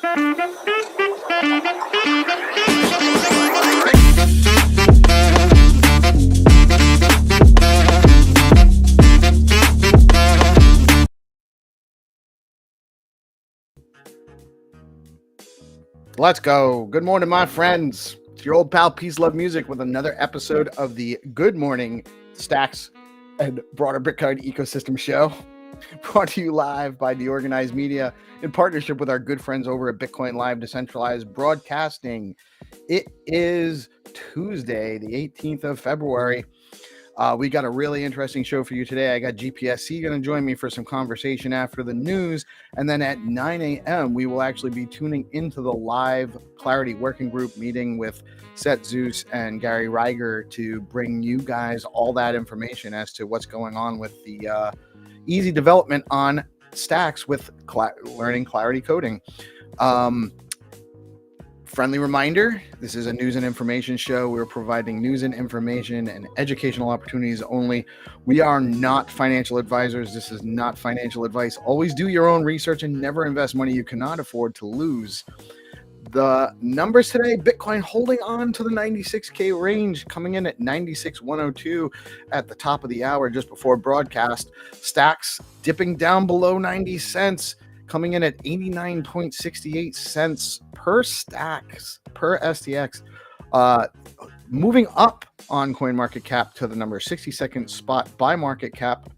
Let's go. Good morning, my friends. It's your old pal PeaceLoveMusic with another episode of the Good Morning Stacks and Broader Bitcoin Ecosystem Show, brought to you live by DeOrganized Media in partnership with our good friends over at BitcoinLive Decentralized Broadcasting. It is Tuesday, the 18th of February. We got a really interesting show for you today. I got GPSC going to join me for some conversation after the news. And then at 9 a.m., we will actually be tuning into the live Clairty Working Group Meeting with Setzeus and Gary Riger to bring you guys all that information as to what's going on with the easy development on stacks with learning Clairty coding. Friendly reminder, this is a news and information show. We're providing news and information and educational opportunities only. We are not financial advisors. This is not financial advice. Always do your own research and never invest money you cannot afford to lose. The numbers today, Bitcoin holding on to the 96K range, coming in at 96,102 at the top of the hour just before broadcast. Stacks dipping down below 90 cents. Coming in at 89.68 cents per stacks, per STX. Moving up on CoinMarketCap to the number 62nd spot by market cap.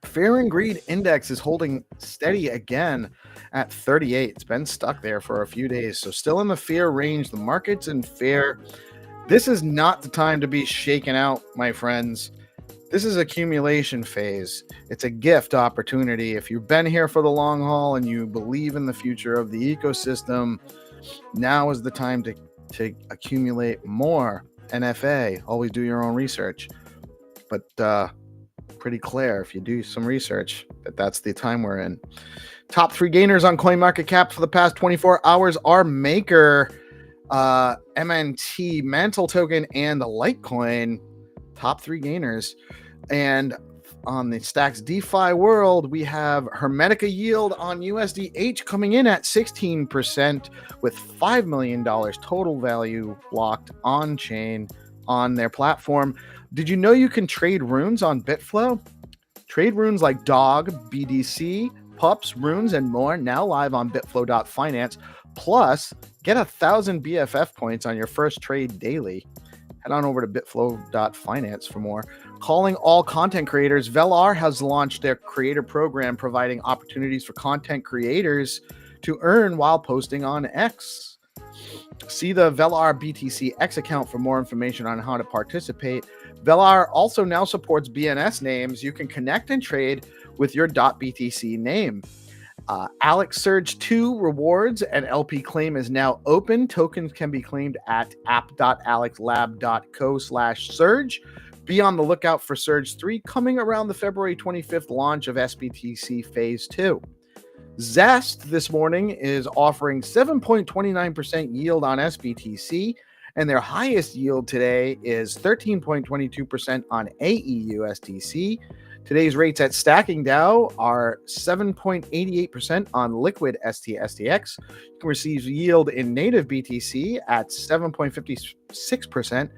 Fear and Greed Index is holding steady again at 38. It's been stuck there for a few days, so still in the fear range. The market's in fear. This is not the time to be shaken out, my friends. This is accumulation phase. It's a gift opportunity. If you've been here for the long haul and you believe in the future of the ecosystem, now is the time to accumulate more NFA. Always do your own research. But pretty clear if you do some research that's the time we're in. Top three gainers on CoinMarketCap for the past 24 hours are Maker, MNT, Mantle Token, and the Litecoin. Top three gainers. And on the Stacks DeFi world, we have Hermetica yield on USDH coming in at 16% with $5 million total value locked on chain on their platform. Did you know you can trade runes on Bitflow? Trade runes like Dog, BDC, Pups, Runes, and more now live on Bitflow.finance. Plus, get 1,000 BFF points on your first trade daily. Head on over to bitflow.finance for more. Calling all content creators, Velar has launched their creator program, providing opportunities for content creators to earn while posting on X. See the Velar BTC X account for more information on how to participate. Velar also now supports BNS names. You can connect and trade with your .btc name. Alex Surge 2 rewards and LP claim is now open. Tokens can be claimed at app.alexlab.co/surge. Be on the lookout for Surge 3 coming around the February 25th launch of SBTC Phase 2. Zest this morning is offering 7.29% yield on SBTC, and their highest yield today is 13.22% on AEUSDC. Today's rates at Stacking DAO are 7.88% on Liquid STSTX. You can receive yield in native BTC at 7.56%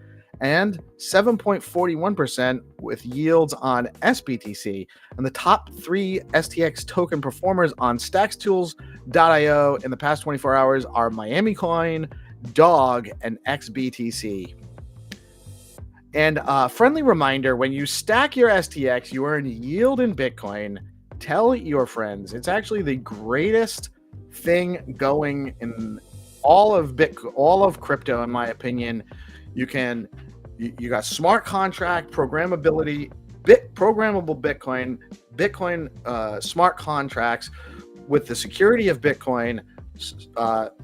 and 7.41% with yields on SBTC. And the top three STX token performers on StacksTools.io in the past 24 hours are Miami Coin, Dog, and XBTC. And a friendly reminder, when you stack your STX, you earn yield in Bitcoin. Tell your friends. It's actually the greatest thing going in all of crypto, in my opinion. You got smart contract, programmability, programmable Bitcoin smart contracts with the security of Bitcoin,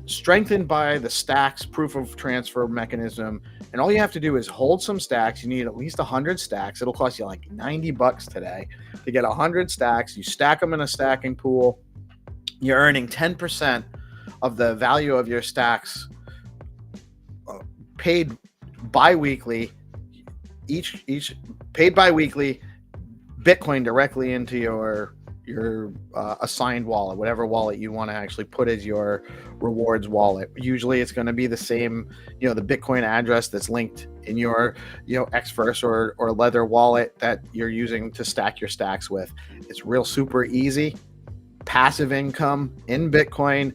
strengthened by the stacks proof of transfer mechanism. And all you have to do is hold some stacks. You need at least 100 stacks. It'll cost you like $90 today to get 100 stacks. You stack them in a stacking pool. You're earning 10% of the value of your stacks paid bi-weekly, each paid bi-weekly, Bitcoin directly into your assigned wallet, whatever wallet you want to actually put as your rewards wallet. Usually it's going to be the same, the Bitcoin address that's linked in your, Xverse or Leather wallet that you're using to stack your stacks with. It's real super easy. Passive income in Bitcoin,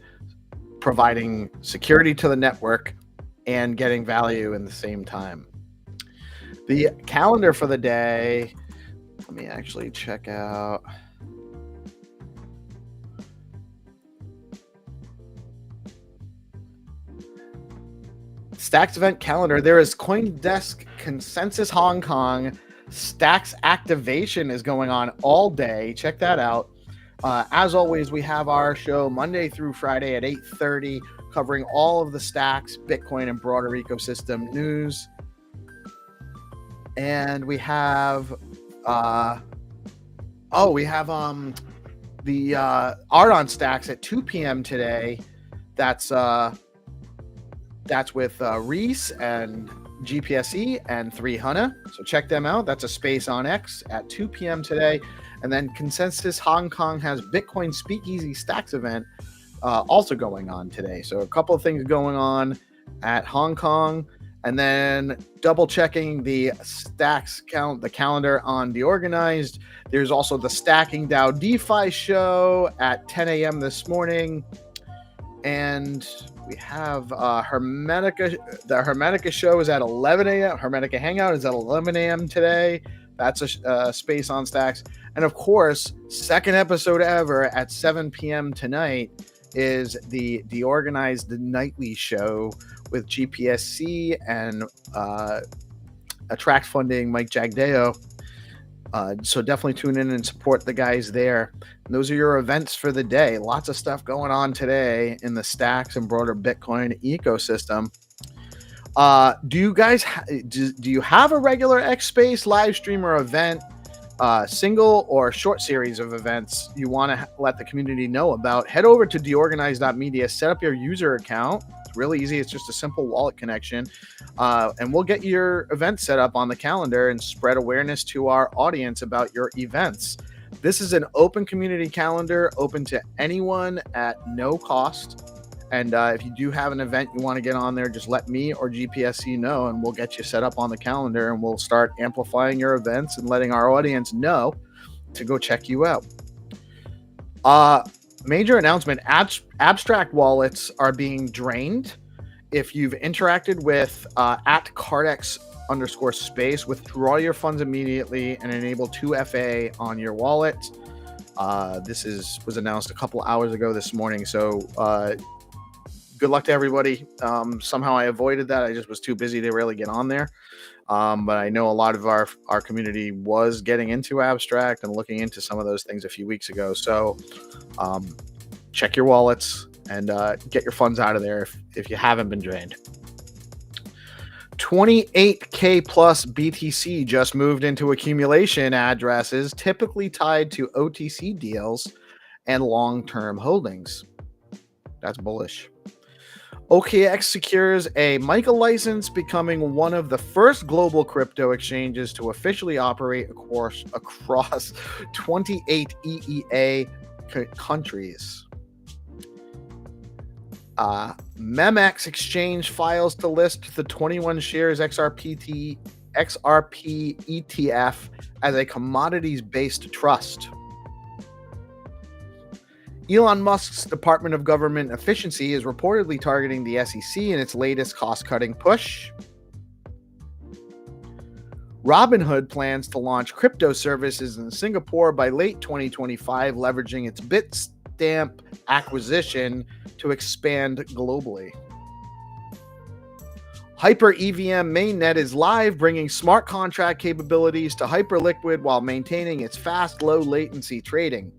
providing security to the network and getting value in the same time. The calendar for the day, let me actually check out. Stacks event calendar. There is CoinDesk Consensus Hong Kong. Stacks activation is going on all day. Check that out. As always, we have our show Monday through Friday at 8:30, covering all of the Stacks, Bitcoin, and broader ecosystem news. And we have, the Art on Stacks at 2 p.m. today. That's with Reese and GPSC and 300. So check them out. That's a space on X at 2 p.m. today. And then Consensus Hong Kong has Bitcoin Speakeasy Stacks event also going on today. So a couple of things going on at Hong Kong. And then double checking the Stacks the calendar on DeOrganized. There's also the Stacking DAO DeFi show at 10 a.m. this morning. And we have Hermetica. The Hermetica show is at 11 a.m. Hermetica Hangout is at 11 a.m. today. That's a space on Stacks. And of course, second episode ever at 7 p.m. tonight is the DeOrganized Nightly Show with GPSC and Attract Funding Mike Jagdeo. So definitely tune in and support the guys there. And those are your events for the day. Lots of stuff going on today in the Stacks and broader Bitcoin ecosystem. Do you guys do you have a regular X Space live stream or event, single or short series of events you want to let the community know about? Head over to deorganized.media, set up your user account. It's really easy. It's just a simple wallet connection, and we'll get your event set up on the calendar and spread awareness to our audience about your events. This is an open community calendar, open to anyone at no cost. And if you do have an event you want to get on there, just let me or GPSC know, and we'll get you set up on the calendar, and we'll start amplifying your events and letting our audience know to go check you out. Major announcement, abstract wallets are being drained. If you've interacted with at Cardex_space, withdraw your funds immediately and enable 2FA on your wallet. This was announced a couple hours ago this morning, so good luck to everybody. Somehow I avoided that. I just was too busy to really get on there. But I know a lot of our community was getting into abstract and looking into some of those things a few weeks ago. So check your wallets and get your funds out of there if you haven't been drained. 28K plus BTC just moved into accumulation addresses, typically tied to OTC deals and long-term holdings. That's bullish. OKX secures a MiCA license, becoming one of the first global crypto exchanges to officially operate across 28 EEA countries. MEMX exchange files to list the 21 shares XRP ETF as a commodities-based trust. Elon Musk's Department of Government Efficiency is reportedly targeting the SEC in its latest cost-cutting push. Robinhood plans to launch crypto services in Singapore by late 2025, leveraging its Bitstamp acquisition to expand globally. Hyper EVM mainnet is live, bringing smart contract capabilities to Hyperliquid while maintaining its fast, low latency trading.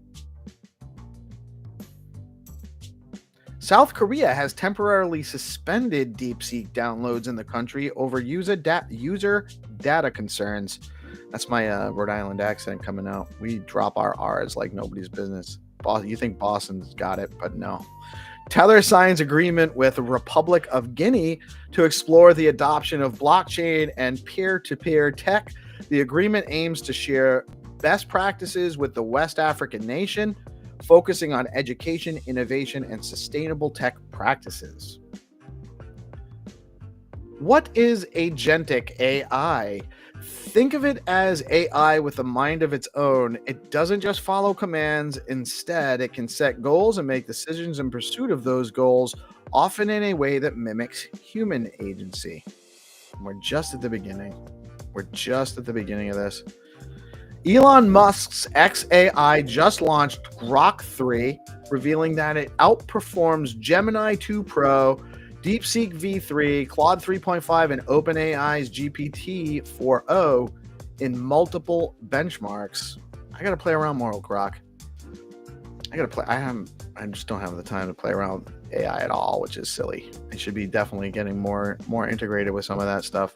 South Korea has temporarily suspended DeepSeek downloads in the country over user data concerns. That's my Rhode Island accent coming out. We drop our R's like nobody's business. You think Boston's got it, but no. Tether signs agreement with the Republic of Guinea to explore the adoption of blockchain and peer-to-peer tech. The agreement aims to share best practices with the West African nation, focusing on education, innovation, and sustainable tech practices. What is agentic AI? Think of it as AI with a mind of its own. It doesn't just follow commands. Instead, it can set goals and make decisions in pursuit of those goals, often in a way that mimics human agency. And we're just at the beginning. We're just at the beginning of this. Elon Musk's XAI just launched Grok 3, revealing that it outperforms Gemini 2 Pro, DeepSeek V3, Claude 3.5, and OpenAI's GPT-4o in multiple benchmarks. I gotta play around more with Grok. I just don't have the time to play around with AI at all, which is silly. I should be definitely getting more integrated with some of that stuff.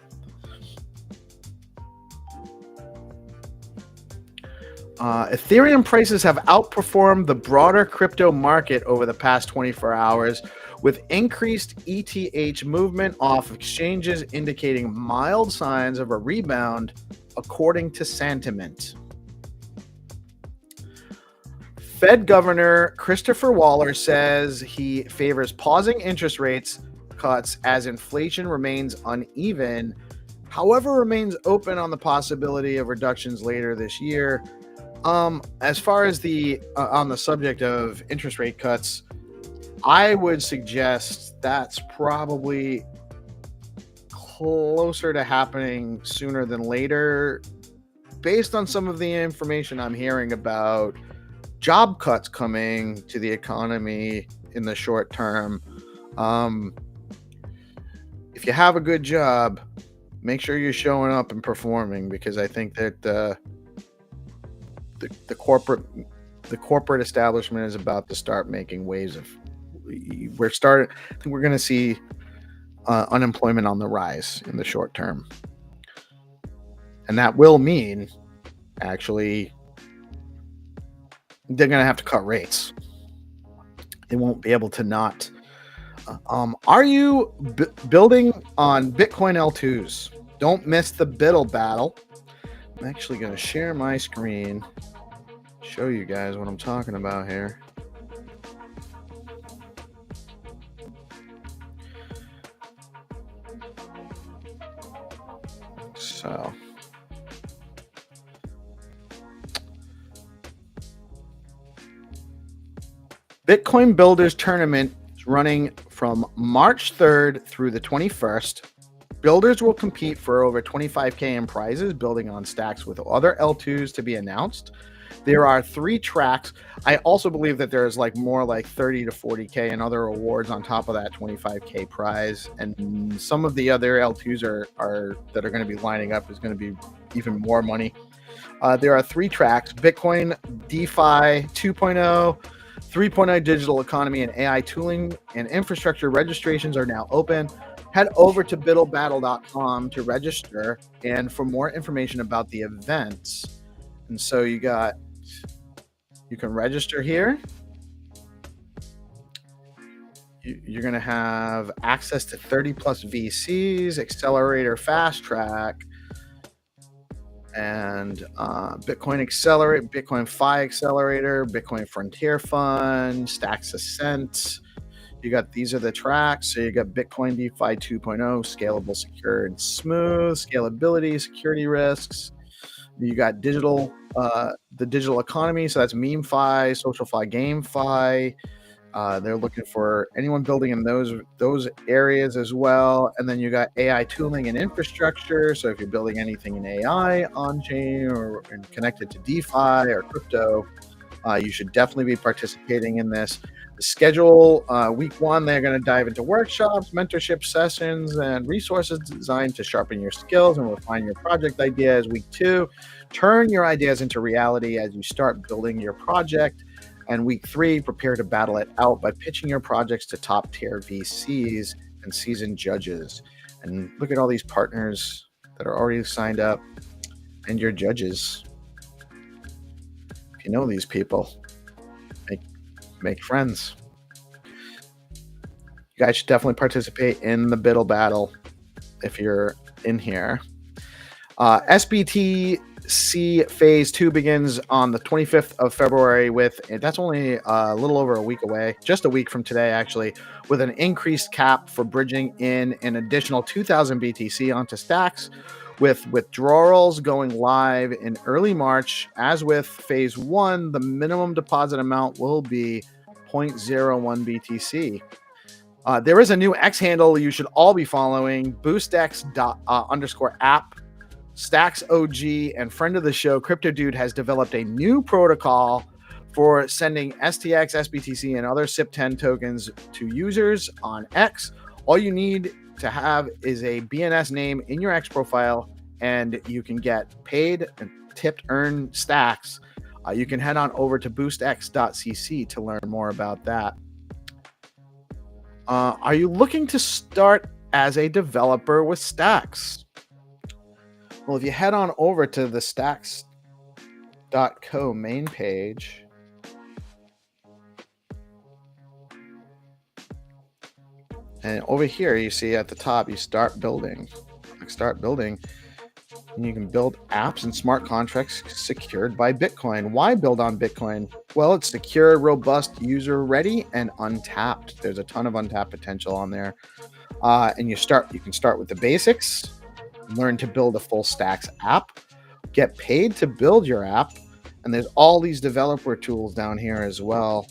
Ethereum prices have outperformed the broader crypto market over the past 24 hours, with increased ETH movement off exchanges indicating mild signs of a rebound, according to Sentiment. Fed Governor Christopher Waller says he favors pausing interest rates cuts as inflation remains uneven, however remains open on the possibility of reductions later this year. As far as on the subject of interest rate cuts, I would suggest that's probably closer to happening sooner than later, based on some of the information I'm hearing about job cuts coming to the economy in the short term. If you have a good job, make sure you're showing up and performing, because I think that the corporate establishment is about to start making waves of. I think we're going to see unemployment on the rise in the short term, and that will mean actually they're going to have to cut rates. They won't be able to not. Are you building on Bitcoin L2s? Don't miss the Biddle battle. I'm actually going to share my screen, show you guys what I'm talking about here. So, Bitcoin Builders Tournament is running from March 3rd through the 21st. Builders will compete for over $25K in prizes, building on stacks with other L2s to be announced. There are 3 tracks. I also believe that there's more like 30 to 40K and other awards on top of that 25K prize. And some of the other L2s that are going to be lining up is going to be even more money. There are 3 tracks: Bitcoin, DeFi 2.0, 3.0 digital economy, and AI tooling and infrastructure. Registrations are now open. Head over to biddlebattle.com to register and for more information about the events. And so you can register here. You're going to have access to 30 plus VCs, accelerator, fast track, and Bitcoin Accelerate, Bitcoin Fi Accelerator, Bitcoin Frontier Fund, Stacks Ascent. These are the tracks. So you got Bitcoin DeFi 2.0, scalable, secure, and smooth, scalability, security risks. You got the digital economy. So that's meme fi, social fi, game fi. They're looking for anyone building in those areas as well. And then you got AI tooling and infrastructure. So if you're building anything in AI on chain or connected to DeFi or crypto, you should definitely be participating in this. The schedule, week 1, they're going to dive into workshops, mentorship sessions, and resources designed to sharpen your skills and refine your project ideas. Week 2, turn your ideas into reality as you start building your project. And week 3, prepare to battle it out by pitching your projects to top-tier VCs and seasoned judges. And look at all these partners that are already signed up and your judges. If you know these people, make friends. You guys should definitely participate in the Biddle battle if you're in here. SBT See, phase 2 begins on the 25th of February that's only a little over a week away, just a week from today, actually, with an increased cap for bridging in an additional 2,000 BTC onto stacks, with withdrawals going live in early March. As with phase 1, the minimum deposit amount will be 0.01 BTC. There is a new X handle you should all be following, boostx_app. Stacks OG and friend of the show, Crypto Dude, has developed a new protocol for sending STX, SBTC, and other SIP10 tokens to users on X. All you need to have is a BNS name in your X profile, and you can get paid and tipped earn stacks. You can head on over to boostx.cc to learn more about that. Are you looking to start as a developer with stacks? Well, if you head on over to the stacks.co main page, and over here you see at the top you start building. And you can build apps and smart contracts secured by Bitcoin. Why build on Bitcoin? Well, it's secure, robust, user ready, and untapped. There's a ton of untapped potential on there. And you can start with the basics. Learn to build a full stacks app, get paid to build your app, and there's all these developer tools down here as well.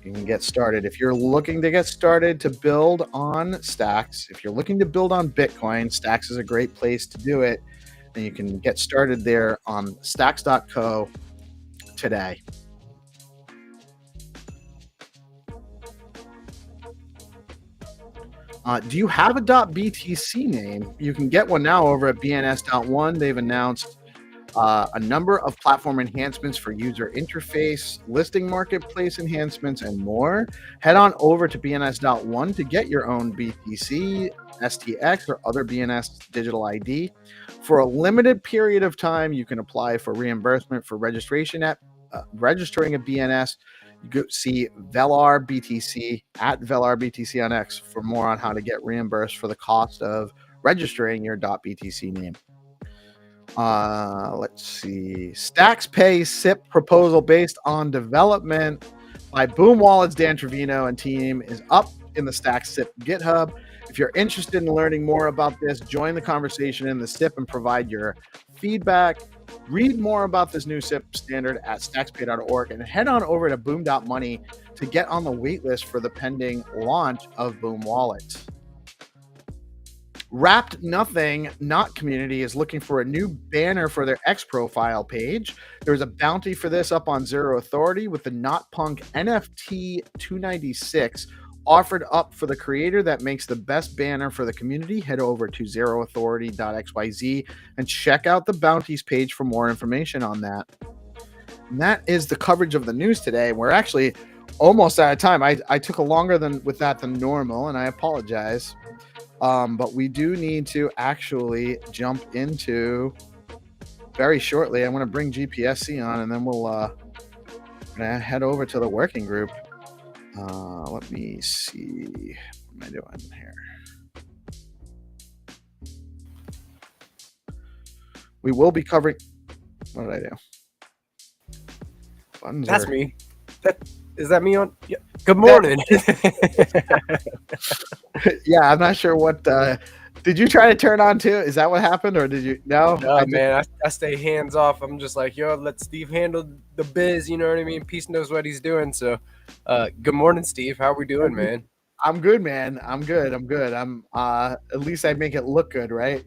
You can get started. If you're looking to get started to build on stacks, if you're looking to build on Bitcoin, stacks is a great place to do it, and you can get started there on stacks.co today. Do you have a .btc name? You can get one now over at bns.one. They've announced a number of platform enhancements for user interface, listing marketplace enhancements, and more. Head on over to bns.one to get your own BTC, STX, or other BNS digital ID. For a limited period of time, you can apply for reimbursement for registering a BNS. You go see Velar BTC at Velar BTC on X for more on how to get reimbursed for the cost of registering your .btc name. Let's see. Stacks Pay SIP proposal based on development by Boom Wallet's Dan Trevino and team is up in the Stacks SIP GitHub. If you're interested in learning more about this, join the conversation in the SIP and provide your feedback. Read more about this new SIP standard at stackspay.org and head on over to boom.money to get on the waitlist for the pending launch of Boom Wallet. Wrapped Nothing Not community is looking for a new banner for their X profile page. There's a bounty for this up on Zero Authority with the Not Punk NFT 296 offered up for the creator that makes the best banner for the community. Head over to zeroauthority.xyz and check out the bounties page for more information on that. And that is the coverage of the news today. We're actually almost out of time. I took a longer than normal, and I apologize. But we do need to actually jump into very shortly. I'm going to bring GPSC on, and then we'll head over to the working group. Let me see. What am I doing here? We will be covering. What did I do? Buttons That's me. Is that me on? Yeah. Good morning. Yeah, I'm not sure what. Did you try to turn on too? Is that what happened, or did you? No, man. I stay hands off. I'm just like, yo, let Steve handle the biz. You know what I mean? Peace knows what he's doing. So, good morning, Steve. How we doing, man? I'm good, man. I'm good. At least I make it look good, right?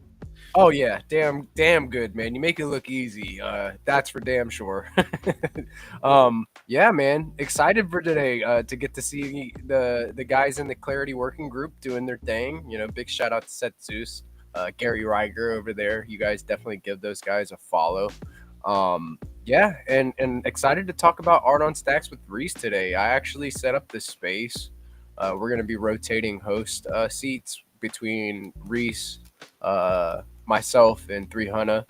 Oh yeah, damn good, man. You make it look easy. That's for damn sure. Yeah, man. Excited for today to get to see the guys in the Clairty Working Group doing their thing. You know, big shout out to Setzeus, Gary Riger over there. You guys definitely give those guys a follow. Yeah, and excited to talk about art on stacks with Reese today. I actually set up this space. We're gonna be rotating host seats between Reese, myself, and 300.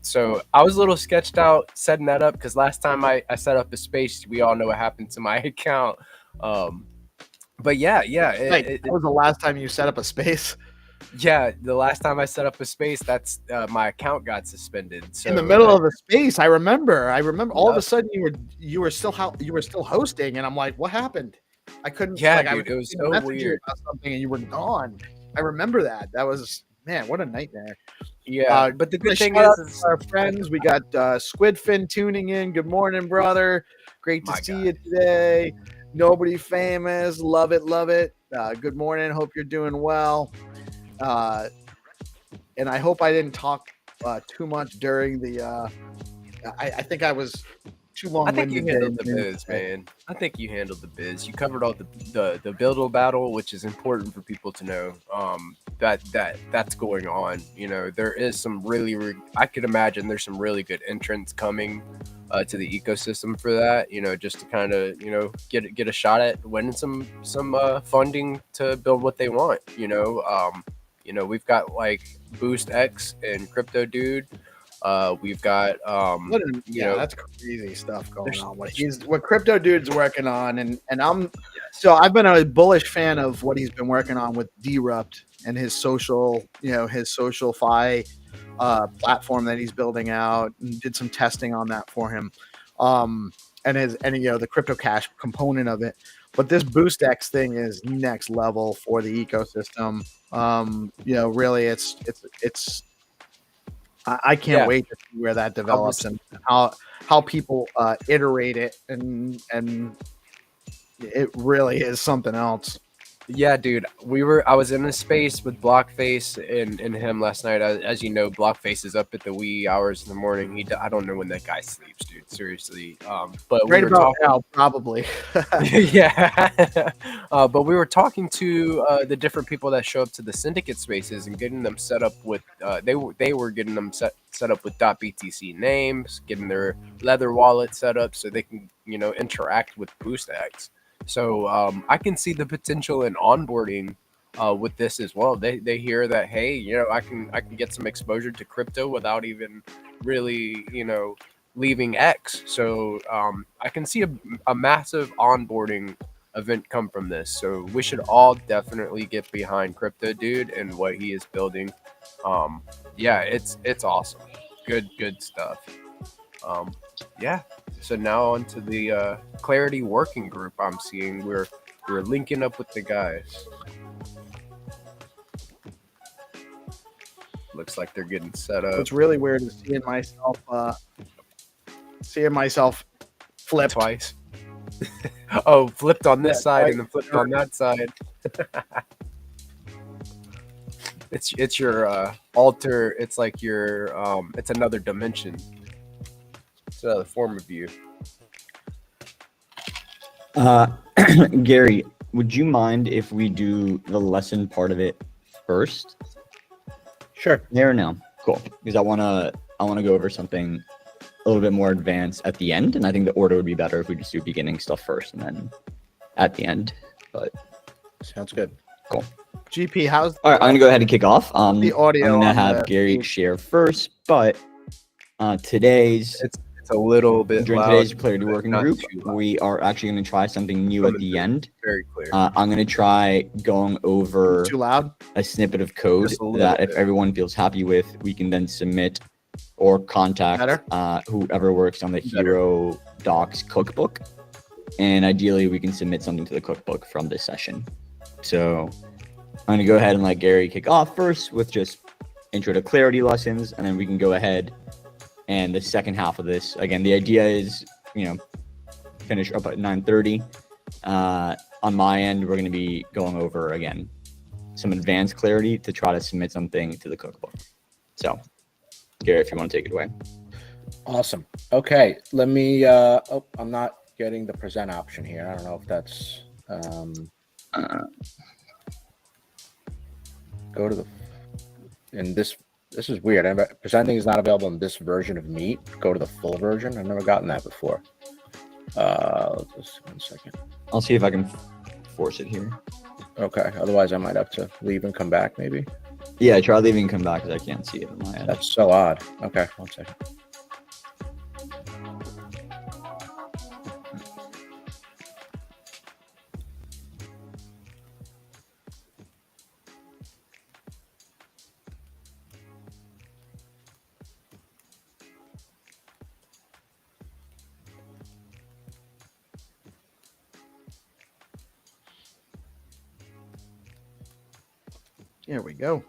So I was a little sketched out setting that up because last time I set up a space, we all know what happened to my account. But yeah. That was the last time you set up a space. Yeah, the last time I set up a space, that's my account got suspended. So In the middle of the space, I remember all of a Yep. sudden you were still hosting, and I'm like, what happened? I couldn't Yeah, like I was dude, it was trying to so message you weird. about something and you were gone. I remember that. That was, man, what a nightmare. Yeah, but the good thing Shout out is to our friends. We got Squidfin tuning in. Good morning, brother. Great to My see God. you today. Nobody famous. Love it, love it. Good morning. Hope you're doing well. And I hope I didn't talk too much during the. I think I was too I think you long-winded. handled the biz, man. I think you handled the biz. You covered all the build battle, which is important for people to know. That's going on. You know, there is some I could imagine there's some really good entrants coming to the ecosystem for that. You know, just to kind of get a shot at winning some funding to build what they want. We've got like Boost X and Crypto Dude. We've got That's crazy stuff going on. What Crypto Dude's working on, and I've been a bullish fan of what he's been working on with Derupt and his social, his SocialFi platform that he's building out, and did some testing on that for him. And the crypto cash component of it. But this Boost X thing is next level for the ecosystem. Really it's I can't wait to see where that develops and how people iterate it, and it really is something else. Yeah, dude. I was in a space with Blockface and him last night. As you know, Blockface is up at the wee hours in the morning. I don't know when that guy sleeps, dude. Seriously. But right about now, probably. Yeah. But we were talking to the different people that show up to the syndicate spaces and getting them set up with. They were getting them set up with .btc names, getting their leather wallet set up so they can interact with BoostX. So I can see the potential in onboarding with this as well. They hear that, hey, I can get some exposure to crypto without even really leaving X. So I can see a massive onboarding event come from this. So we should all definitely get behind Crypto Dude and what he is building. Yeah, it's awesome. Good stuff. Yeah. So now onto the Clairty Working Group. I'm seeing we're linking up with the guys. Looks like they're getting set up. It's really weird seeing myself flipped twice. Oh, flipped on this side and then flipped on that side. It's your alter. It's like your it's another dimension. It's another form of you. Gary, would you mind if we do the lesson part of it first? Sure. There or no? Cool. Because I wanna go over something a little bit more advanced at the end, and I think the order would be better if we just do beginning stuff first and then at the end. But sounds good. Cool. GP, all right, I'm gonna go ahead and kick off. The audio. I'm gonna have Gary share first, but today's it's a little bit during loud, today's Clairty Working Group, we are actually going to try something new at the end. Very clear. I'm going to try going over too loud a snippet of code that if everyone feels happy with, we can then submit or contact whoever works on the Hero Docs cookbook. And ideally, we can submit something to the cookbook from this session. So I'm going to go ahead and let Gary kick off first with just intro to Clairty lessons, and then we can go ahead. And the second half of this, again, the idea is, finish up at 9:30. On my end, we're going to be going over, again, some advanced Clairty to try to submit something to the cookbook. So, Gary, if you want to take it away. Awesome. Okay, let me, I'm not getting the present option here. I don't know if that's, go to the, in this is weird. Presenting is not available in this version of Meet. Go to the full version. I've never gotten that before. Just 1 second. I'll see if I can force it here. Okay. Otherwise, I might have to leave and come back, maybe. Yeah, try leaving and come back because I can't see it on my end. That's so odd. Okay, 1 second. Here we go.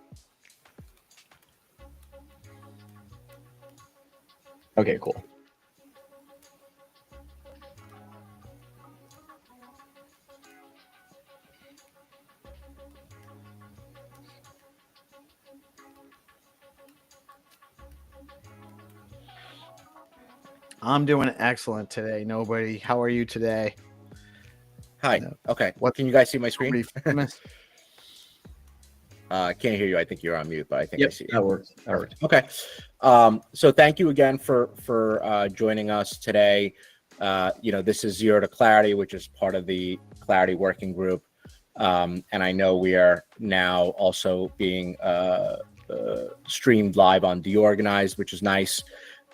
Okay, cool. I'm doing excellent today. Nobody, how are you today? Hi. Okay. What Can you guys see my screen? famous? Can't hear you. I think you're on mute, but I think I see you. That works. That works. Okay. So thank you again for joining us today. This is Zero to Clarity, which is part of the Clairty Working Group. And I know we are now also being streamed live on DeOrganized, which is nice.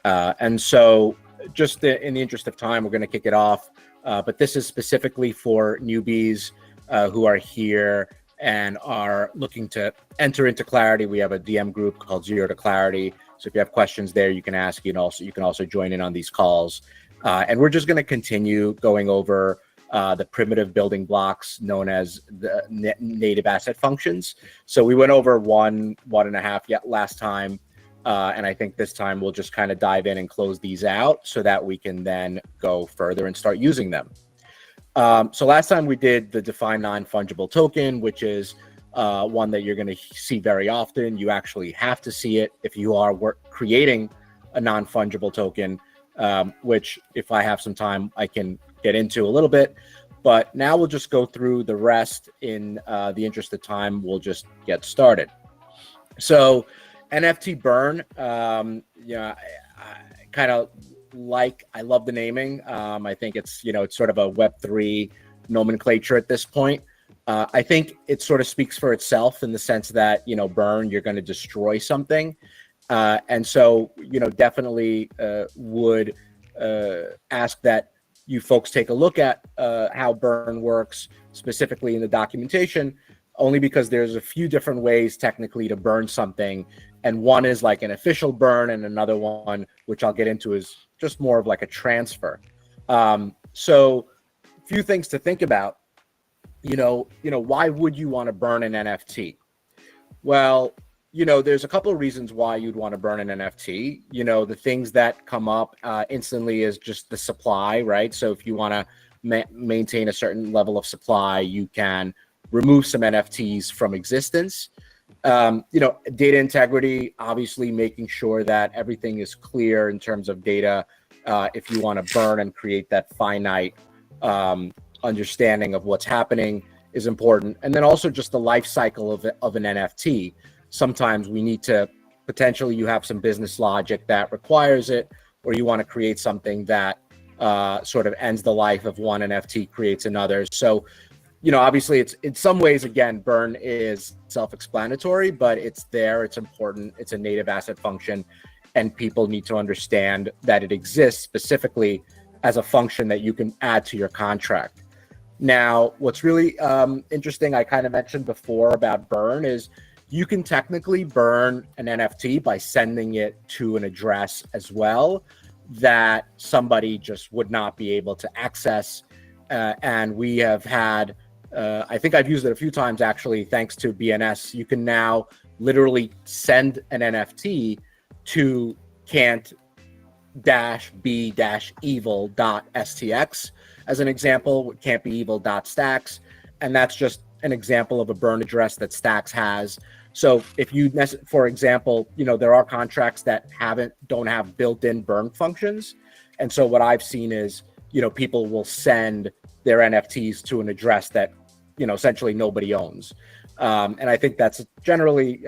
And so just in the interest of time, we're going to kick it off. But this is specifically for newbies who are here and are looking to enter into Clairty. We have a DM group called Zero to Clarity. So if you have questions there, you can ask. You can also join in on these calls. And we're just going to continue going over the primitive building blocks known as the native asset functions. So we went over one and a half last time. And I think this time we'll just kind of dive in and close these out so that we can then go further and start using them. So last time we did the define non-fungible token, which is one that you're going to see very often. You actually have to see it if you are creating a non-fungible token, which if I have some time, I can get into a little bit. But now we'll just go through the rest in the interest of time. We'll just get started. So NFT burn, I kind of I love the naming. I think it's sort of a Web3 nomenclature at this point. I think it sort of speaks for itself in the sense that, burn, you're going to destroy something. And so, definitely would ask that you folks take a look at how burn works, specifically in the documentation, only because there's a few different ways technically to burn something. And one is like an official burn, and another one, which I'll get into, is just more of like a transfer. So a few things to think about. Why would you want to burn an NFT? Well, there's a couple of reasons why you'd want to burn an NFT. The things that come up instantly is just the supply, right? So if you want to maintain a certain level of supply, you can remove some NFTs from existence. Data integrity, obviously making sure that everything is clear in terms of data. If you want to burn and create that finite understanding of what's happening is important. And then also just the life cycle of an NFT. Sometimes we need to potentially, you have some business logic that requires it, or you want to create something that sort of ends the life of one NFT, creates another. So obviously it's in some ways, again, burn is self-explanatory, but it's there, it's important, it's a native asset function, and people need to understand that it exists specifically as a function that you can add to your contract. Now, what's really interesting, I kind of mentioned before about burn, is you can technically burn an NFT by sending it to an address as well that somebody just would not be able to access. And we have had, I think I've used it a few times actually, thanks to BNS. You can now literally send an NFT to can't-b-evil.stx as an example, can't-be-evil.stacks. And that's just an example of a burn address that Stacks has. So if you, for example, there are contracts that don't have built-in burn functions. And so what I've seen is, people will send their NFTs to an address that, essentially nobody owns. And I think that's generally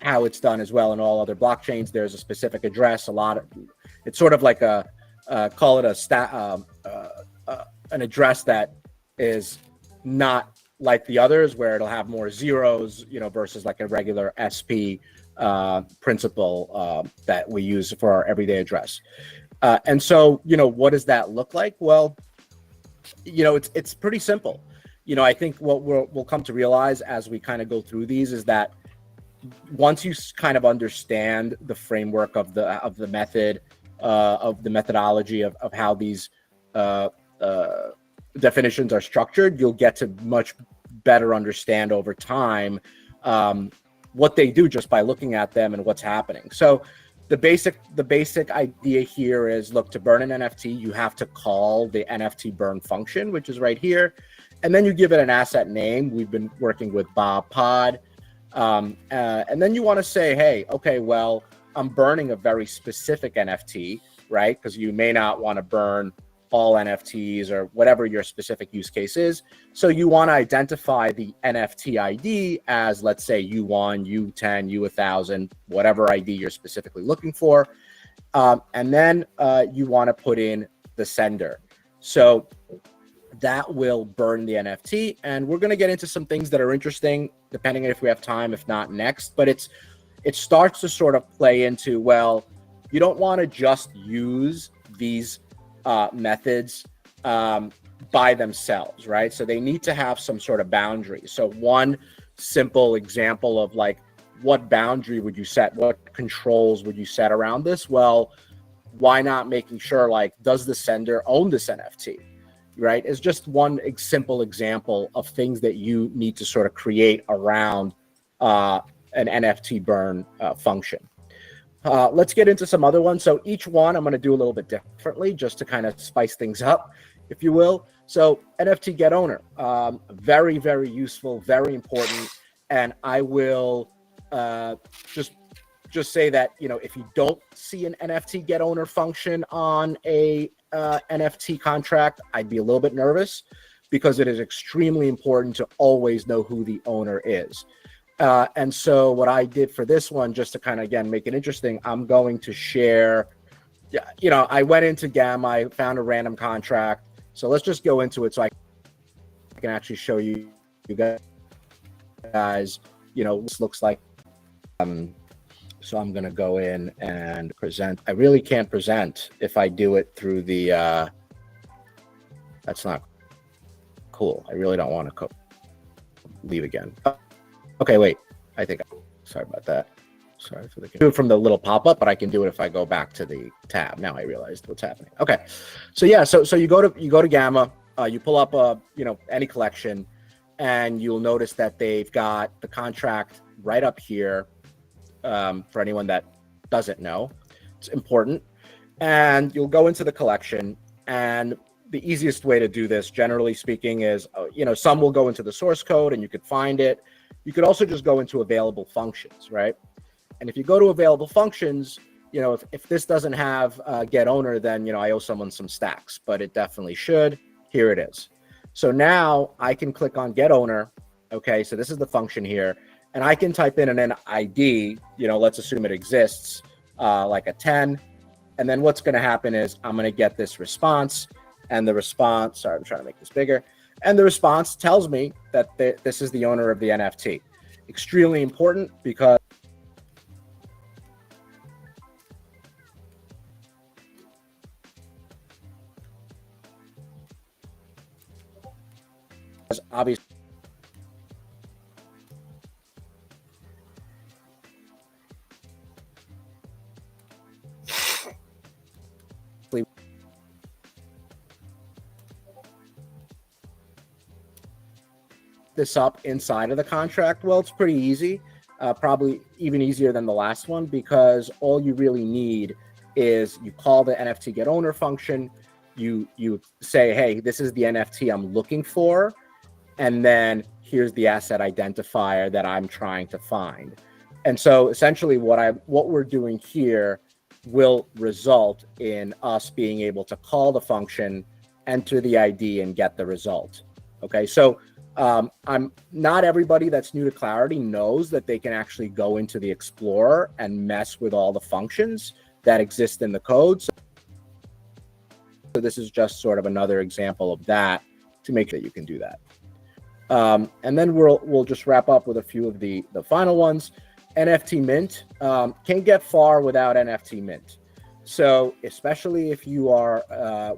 how it's done as well in all other blockchains. There's a specific address. It's sort of like call it an address that is not like the others, where it'll have more zeros, versus like a regular SP principle that we use for our everyday address. And so, what does that look like? Well, it's pretty simple. I think what we'll come to realize as we kind of go through these is that once you kind of understand the framework of the method, of the methodology of how these definitions are structured, you'll get to much better understand over time what they do just by looking at them and what's happening. So the basic idea here is, look, to burn an NFT, you have to call the NFT burn function, which is right here. And then you give it an asset name. We've been working with Bob Pod. And then you want to say, hey, okay, well, I'm burning a very specific NFT, right? Because you may not want to burn all NFTs or whatever your specific use case is. So you want to identify the NFT ID as, let's say, U1, U10, U1000, whatever ID you're specifically looking for. And then you want to put in the sender. So that will burn the NFT. And we're going to get into some things that are interesting, depending on if we have time, if not next. But it starts to sort of play into, well, you don't want to just use these methods by themselves, right? So they need to have some sort of boundary. So one simple example of like, what boundary would you set? What controls would you set around this? Well, why not making sure, like, does the sender own this NFT, right? It's just one simple example of things that you need to sort of create around an NFT burn function. Let's get into some other ones. So each one I'm going to do a little bit differently just to kind of spice things up, if you will. So NFT get owner, very, very useful, very important. And I will just say that, you know, if you don't see an NFT get owner function on a NFT contract, I'd be a little bit nervous, because it is extremely important to always know who the owner is. And so what I did for this one, just to kind of, again, make it interesting, I'm going to share, you know, I went into Gamma, I found a random contract. So let's just go into it so I can actually show you guys, you know, this looks like. So I'm going to go in and present. I really can't present if I do it through the, that's not cool. I really don't want to leave again. Okay, wait, sorry about that. Sorry for do it from the little pop-up, but I can do it if I go back to the tab. Now I realized what's happening. Okay, so yeah, so you go to Gamma, you pull up you know, any collection, and you'll notice that they've got the contract right up here. For anyone that doesn't know, it's important. And you'll go into the collection, and the easiest way to do this, generally speaking, is you know, some will go into the source code and you could find it. You could also just go into available functions, right? And if you go to available functions, you know, if this doesn't have get owner, then, you know, I owe someone some stacks, but it definitely should. Here it is. So now I can click on get owner. Okay, so this is the function here, and I can type in an ID, you know, let's assume it exists, like a 10. And then what's going to happen is I'm going to get this response, and the response, sorry, I'm trying to make this bigger. And the response tells me that this is the owner of the NFT. Extremely important, because obviously this up inside of the contract. Well, it's pretty easy, probably even easier than the last one, because all you really need is you call the NFT get owner function, you say, hey, this is the NFT I'm looking for, and then here's the asset identifier that I'm trying to find. And so essentially what we're doing here will result in us being able to call the function, enter the ID, and get the result. Okay, so not everybody that's new to Clairty knows that they can actually go into the Explorer and mess with all the functions that exist in the code. So this is just sort of another example of that, to make sure that you can do that. And then we'll just wrap up with a few of the final ones. NFT mint, can't get far without NFT mint. So especially if you are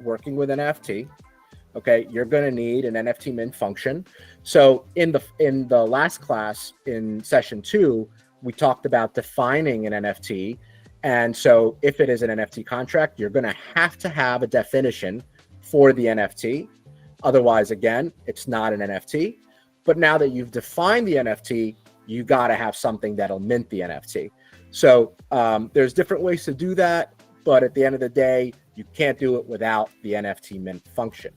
working with an NFT, okay, you're going to need an NFT mint function. So in the last class, in session 2, we talked about defining an NFT. And so if it is an NFT contract, you're going to have a definition for the NFT. Otherwise, again, it's not an NFT. But now that you've defined the NFT, you got to have something that'll mint the NFT. So there's different ways to do that, but at the end of the day, you can't do it without the NFT mint function.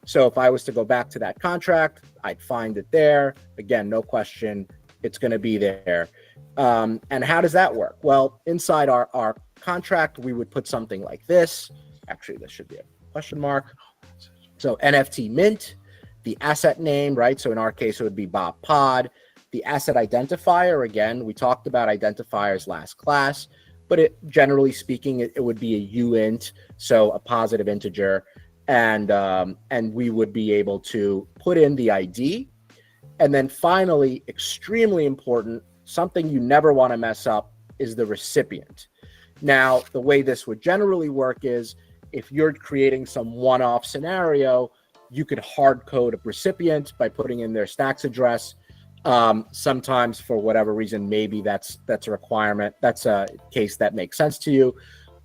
So if I was to go back to that contract, I'd find it there. Again, no question, it's going to be there. And how does that work? Well, inside our contract, we would put something like this. Actually, this should be a question mark. So NFT mint, the asset name, right? So in our case, it would be Bob Pod. The asset identifier, again, we talked about identifiers last class, but generally speaking, it would be a uint, so a positive integer. And we would be able to put in the ID. And then finally, extremely important, something you never want to mess up is the recipient. Now, the way this would generally work is if you're creating some one-off scenario, you could hard code a recipient by putting in their Stacks address. Sometimes for whatever reason, maybe that's a requirement. That's a case that makes sense to you.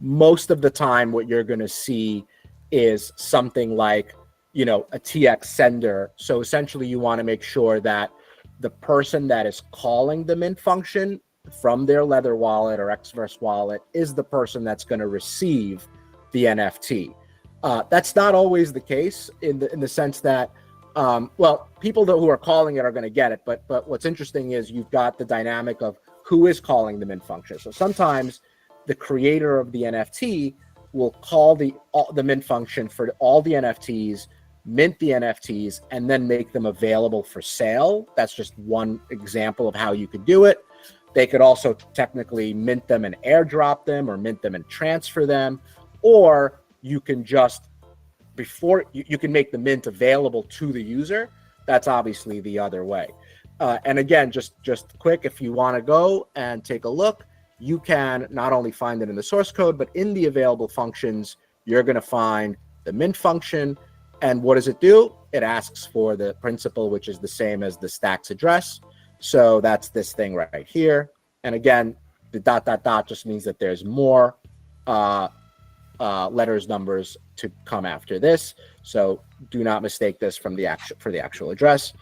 Most of the time, what you're going to see is something like, a TX sender. So essentially you want to make sure that the person that is calling the mint function from their Lether wallet or Xverse wallet is the person that's going to receive the NFT. That's not always the case in the sense that, people who are calling it are going to get it. But what's interesting is you've got the dynamic of who is calling the mint function. So sometimes the creator of the NFT will call the mint function for all the NFTs, mint the NFTs, and then make them available for sale. That's just one example of how you could do it. They could also technically mint them and airdrop them, or mint them and transfer them, or you can just you can make the mint available to the user. That's obviously the other way. And again, just quick, if you want to go and take a look, you can not only find it in the source code, but in the available functions, you're going to find the mint function. And what does it do? It asks for the principal, which is the same as the Stacks address. So that's this thing right here. And again, the ... just means that there's more letters, numbers to come after this. So do not mistake this for the actual address.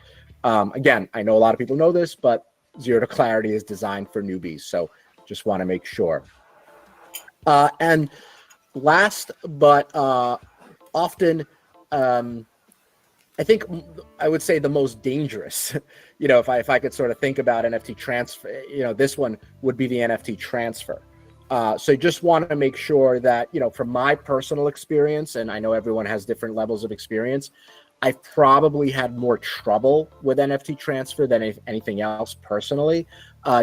Again, I know a lot of people know this, but Zero to Clarity is designed for newbies. So just want to make sure. And last, but often, I think I would say the most dangerous, if I could sort of think about NFT transfer, this one would be the NFT transfer. So you just want to make sure that, from my personal experience, and I know everyone has different levels of experience, I've probably had more trouble with NFT transfer than anything else personally,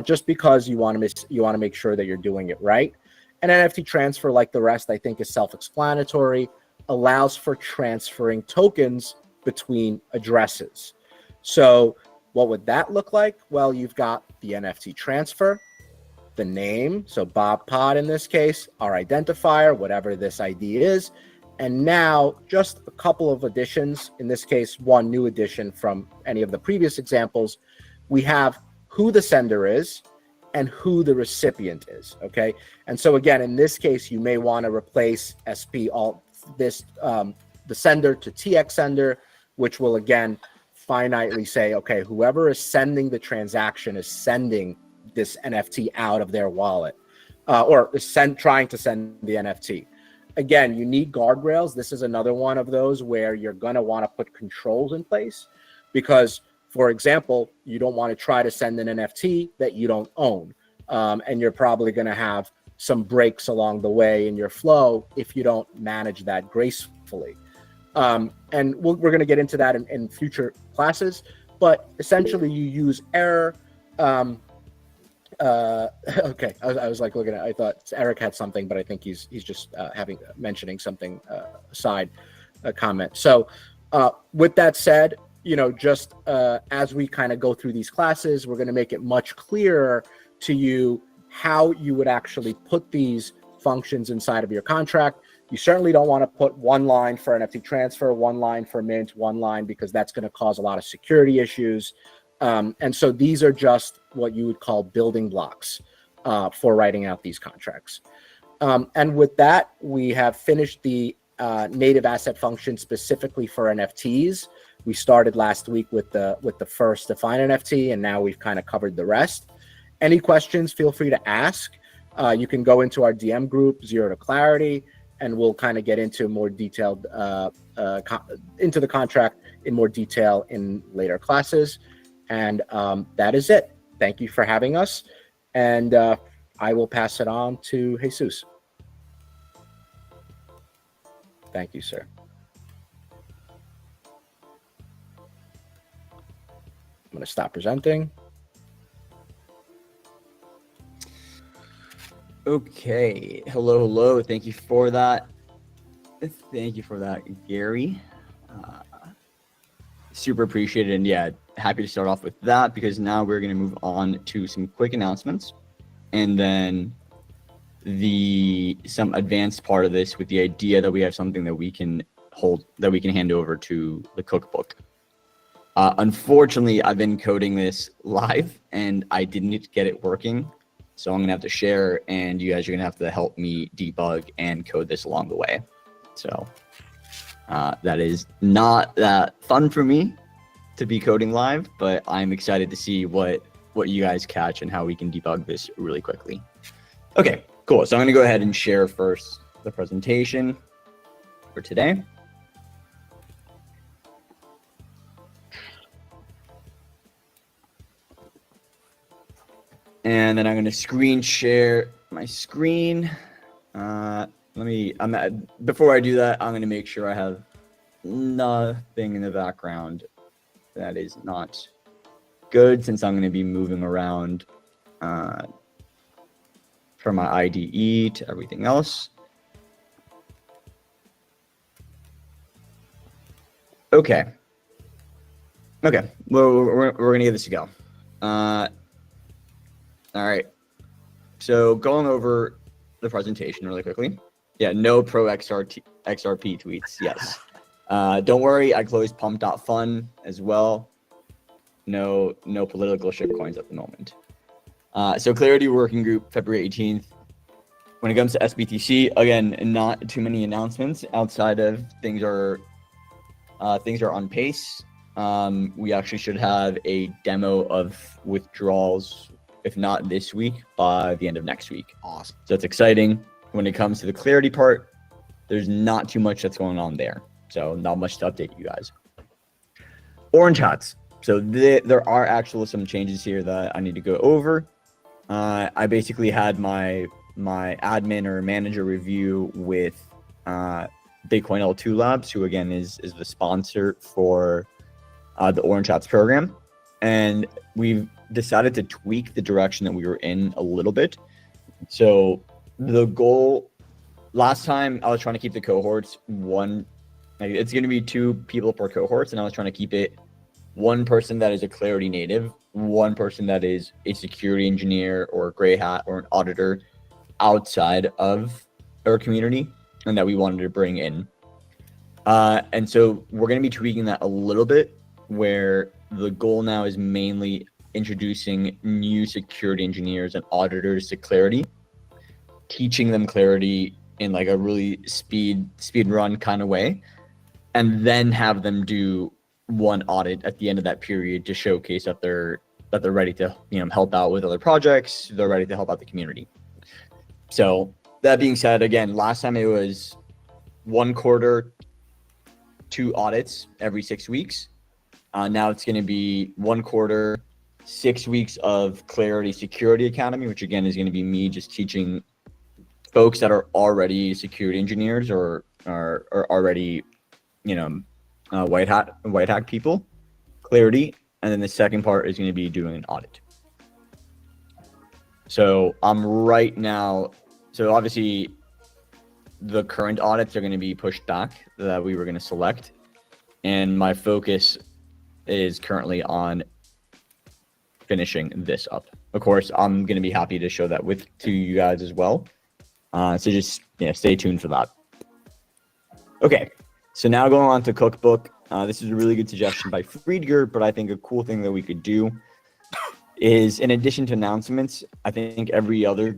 just because you want to make sure that you're doing it right. And NFT transfer, like the rest, I think is self-explanatory, allows for transferring tokens between addresses. So what would that look like? Well, you've got the NFT transfer, the name, so Bob Pod in this case, our identifier, whatever this ID is, and now just a couple of additions, in this case, one new addition from any of the previous examples. We have who the sender is and who the recipient is, okay? And so again, in this case, you may want to replace SP alt this, the sender to TX sender, which will again finitely say, okay, whoever is sending the transaction is sending this NFT out of their wallet, or is trying to send the NFT. Again, you need guardrails. This is another one of those where you're going to want to put controls in place because, for example, you don't want to try to send an NFT that you don't own. And you're probably going to have some breaks along the way in your flow if you don't manage that gracefully. And we're going to get into that in future classes, but essentially you use error. Okay, I was like looking at, I thought Eric had something, but I think he's just mentioning something aside, a comment. So with that said, just as we kind of go through these classes, we're going to make it much clearer to you how you would actually put these functions inside of your contract. You certainly don't want to put one line for NFT transfer, one line for mint, one line, because that's going to cause a lot of security issues. And so these are just what you would call building blocks for writing out these contracts. And with that, we have finished the native asset function specifically for NFTs. We started last week with the first Define NFT, and now we've kind of covered the rest. Any questions, feel free to ask. You can go into our DM group, Zero to Clarity, and we'll kind of get into more detailed into the contract in more detail in later classes. And that is it. Thank you for having us. And I will pass it on to Jesus. Thank you, sir. I'm going to stop presenting. Okay. Hello. Thank you for that. Gary. Super appreciated. And yeah, happy to start off with that because now we're going to move on to some quick announcements and then some advanced part of this with the idea that we have something that we can hand over to the cookbook. Unfortunately, I've been coding this live and I didn't get it working. So I'm going to have to share and you guys are going to have to help me debug and code this along the way. So that is not that fun for me to be coding live, but I'm excited to see what you guys catch and how we can debug this really quickly. Okay, cool. So I'm going to go ahead and share first the presentation for today. And then I'm going to screen share my screen. Before I do that, I'm going to make sure I have nothing in the background that is not good since I'm going to be moving around from my IDE to everything else. Okay. Well, we're going to give this a go. All right. So going over the presentation really quickly. Yeah, no pro XRP tweets. Yes. Don't worry, I closed pump.fun as well. No political shitcoins at the moment. So Clairty Working Group, February 18th. When it comes to SBTC, again, not too many announcements outside of things are on pace. We actually should have a demo of withdrawals, if not this week, by the end of next week. Awesome. So it's exciting. When it comes to the Clairty part, there's not too much that's going on there. So not much to update you guys. Orange hats. So there are actually some changes here that I need to go over. I basically had my admin or manager review with Bitcoin L2 Labs, who again is the sponsor for the Orange Hats program. And we've decided to tweak the direction that we were in a little bit. So the goal last time I was trying to keep the cohorts it's going to be 2 people per cohorts, and I was trying to keep it 1 person that is a Clairty native, 1 person that is a security engineer or a gray hat or an auditor outside of our community, and that we wanted to bring in. And so we're going to be tweaking that a little bit, where the goal now is mainly introducing new security engineers and auditors to Clairty, teaching them Clairty in like a really speed run kind of way, and then have them do 1 audit at the end of that period to showcase that they're ready to help out with other projects. They're ready to help out the community. So that being said, again, last time it was 1 quarter, 2 audits every 6 weeks. Now it's going to be 1 quarter, 6 weeks of Clairty Security Academy, which again is going to be me just teaching folks that are already security engineers or are already, white hat people, Clairty. And then the second part is going to be doing an audit. So I'm right now. So obviously the current audits are going to be pushed back that we were going to select. And my focus is currently on finishing this up. Of course, I'm going to be happy to show that to you guys as well. So just stay tuned for that. Okay, so now going on to cookbook. This is a really good suggestion by Friedger, but I think a cool thing that we could do is, in addition to announcements, I think every other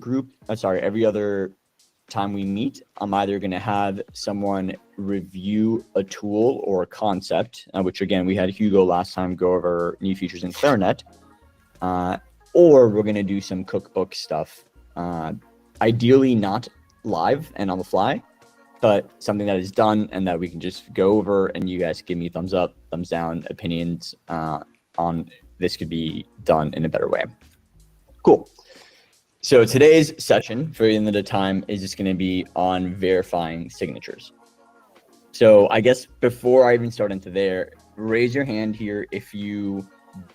time we meet, I'm either going to have someone review a tool or a concept, which again, we had Hugo last time go over new features in Clarinet, or we're going to do some cookbook stuff. Ideally not live and on the fly, but something that is done and that we can just go over and you guys give me thumbs up, thumbs down, opinions on this could be done in a better way. Cool. So today's session for the end of the time is just going to be on verifying signatures. So I guess before I even start into there, raise your hand here if you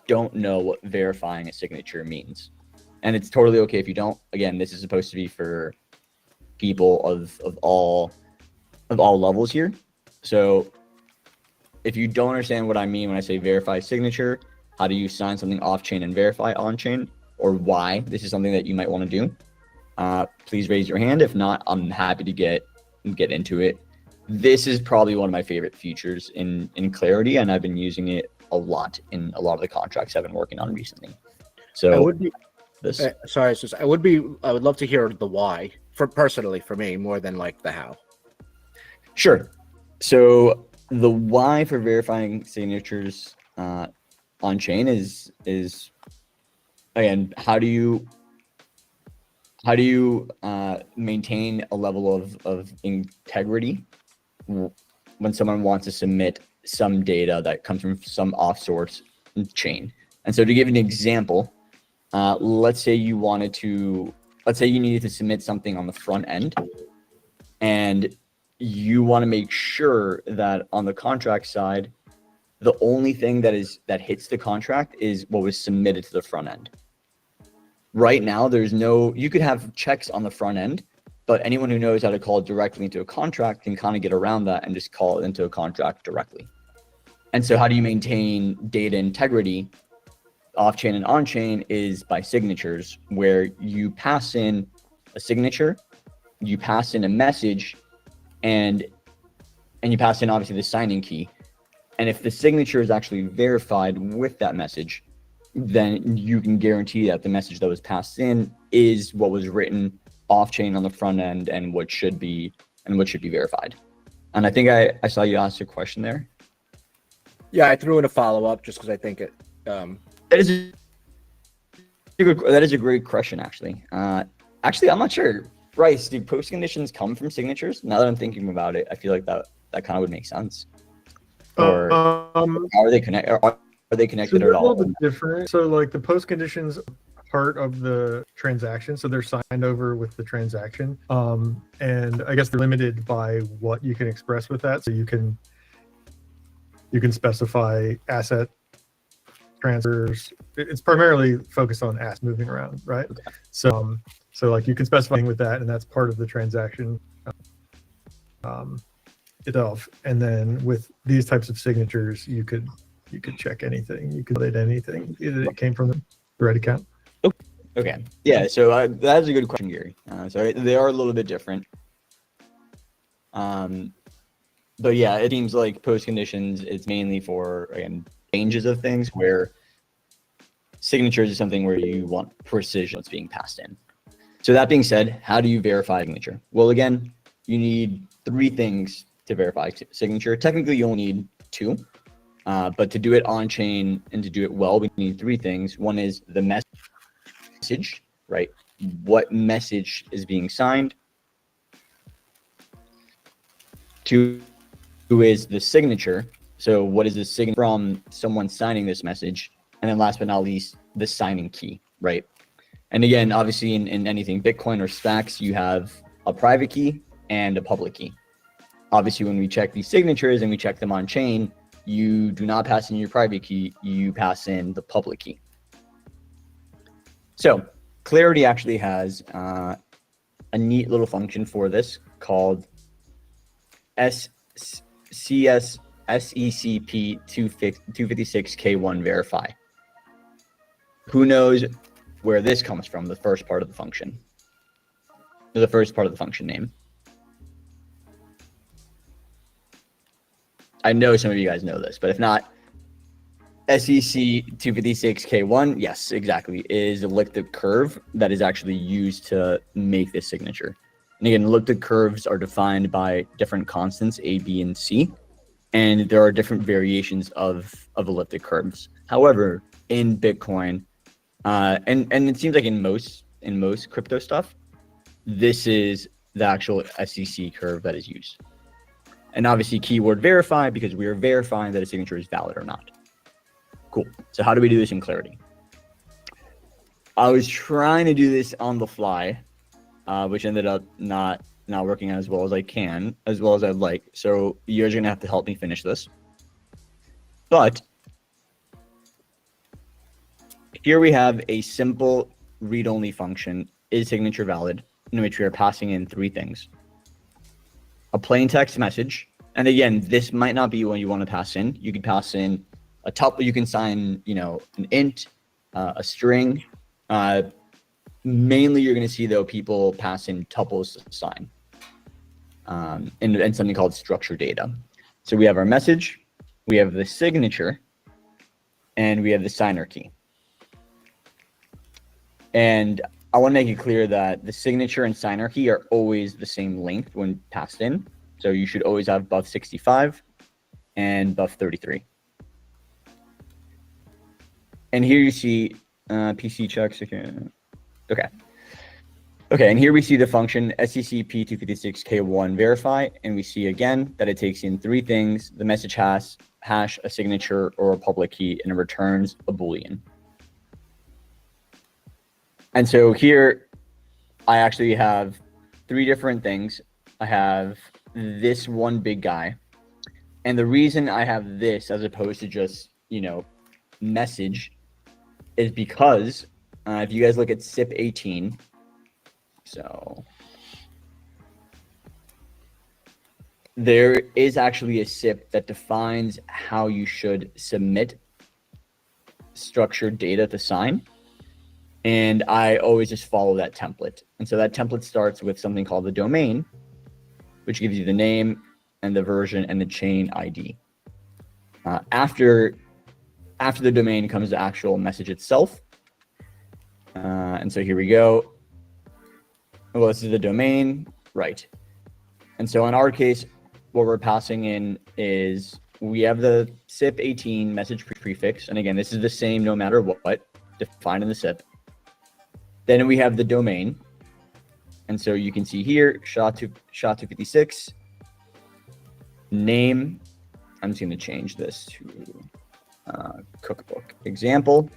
don't know what verifying a signature means. And it's totally okay if you don't. Again, this is supposed to be for people of all levels here. So if you don't understand what I mean when I say verify signature, how do you sign something off chain and verify on chain, or why this is something that you might want to do, please raise your hand. If not, I'm happy to get into it. This is probably one of my favorite features in Clairty, and I've been using it a lot in a lot of the contracts I've been working on recently. So I would be I would love to hear the why personally for me more than like the how. Sure. So the why for verifying signatures on chain is again, how do you maintain a level of integrity when someone wants to submit some data that comes from some off-source chain? And so to give an example, let's say you needed to submit something on the front end, and you want to make sure that on the contract side, the only thing that hits the contract is what was submitted to the front end. Right now, you could have checks on the front end, but anyone who knows how to call it directly into a contract can kind of get around that and just call it into a contract directly. And so how do you maintain data integrity off-chain and on-chain is by signatures, where you pass in a signature, you pass in a message, and you pass in obviously the signing key. And if the signature is actually verified with that message, then you can guarantee that the message that was passed in is what was written off-chain on the front end and what should be verified. And I think I saw you ask a question there. Yeah, I threw in a follow-up just because I think it. That is a great question, actually. Actually, I'm not sure. Bryce, do post conditions come from signatures? Now that I'm thinking about it, I feel like that kind of would make sense. Or how are they connected? Are they connected at all? A little bit different. So, like the post conditions part of the transaction, so they're signed over with the transaction, and I guess they're limited by what you can express with that. So you can specify asset transfers. It's primarily focused on asset moving around, right? Okay. So like you can specify with that, and that's part of the transaction itself. And then with these types of signatures, you could check anything, you could validate anything, either it came from the right account. Okay. Yeah. So that's a good question, Gary. So they are a little bit different. But yeah, it seems like post conditions, it's mainly for, again, changes of things, where signatures is something where you want precision that's being passed in. So that being said, how do you verify signature? Well, again, you need 3 things to verify signature. Technically, you only need 2, but to do it on chain and to do it well, we need 3 things. One is the message, right? What message is being signed? 2 is the signature. So what is the signature from someone signing this message? And then last but not least, the signing key, right? And again, obviously in anything Bitcoin or stacks, you have a private key and a public key. Obviously, when we check these signatures and we check them on chain, you do not pass in your private key, you pass in the public key. So Clairty actually has a neat little function for this called SECP 256K1 verify. Who knows where this comes from, the first part of the function? The first part of the function name. I know some of you guys know this, but if not, SEC 256K1, yes, exactly, is elliptic curve that is actually used to make this signature. And again, elliptic curves are defined by different constants, A, B, and C. And there are different variations of elliptic curves. However, in Bitcoin, and it seems like in most crypto stuff, this is the actual SEC curve that is used. And obviously keyword verify, because we are verifying that a signature is valid or not. Cool. So how do we do this in Clairty? I was trying to do this on the fly, which ended up not working as well as I'd like. So you guys are gonna have to help me finish this. But here we have a simple read-only function, is signature valid, in which we are passing in three things. A plain text message. And again, this might not be what you want to pass in. You can pass in a tuple, you can sign, an int, a string. Mainly you're going to see though people pass in tuples to sign, and something called structured data. So we have our message, we have the signature, and we have the signer key. And I want to make it clear that the signature and signer key are always the same length when passed in. So you should always have buff 65 and buff 33. And here you see PC checks. Okay, and here we see the function SECP256K1 verify, and we see again that it takes in three things: the message hash, a signature, or a public key, and it returns a Boolean. And so here, I actually have three different things. I have this one big guy. And the reason I have this as opposed to just, message is because if you guys look at SIP 18, so there is actually a SIP that defines how you should submit structured data to sign. And I always just follow that template. And so that template starts with something called the domain, which gives you the name and the version and the chain ID. After the domain comes the actual message itself. And so here we go. Well, this is the domain, right? And so in our case, what we're passing in is we have the SIP 18 message prefix. And again, this is the same no matter what, defined in the SIP. Then we have the domain. And so you can see here, SHA-256, name. I'm just going to change this to cookbook example,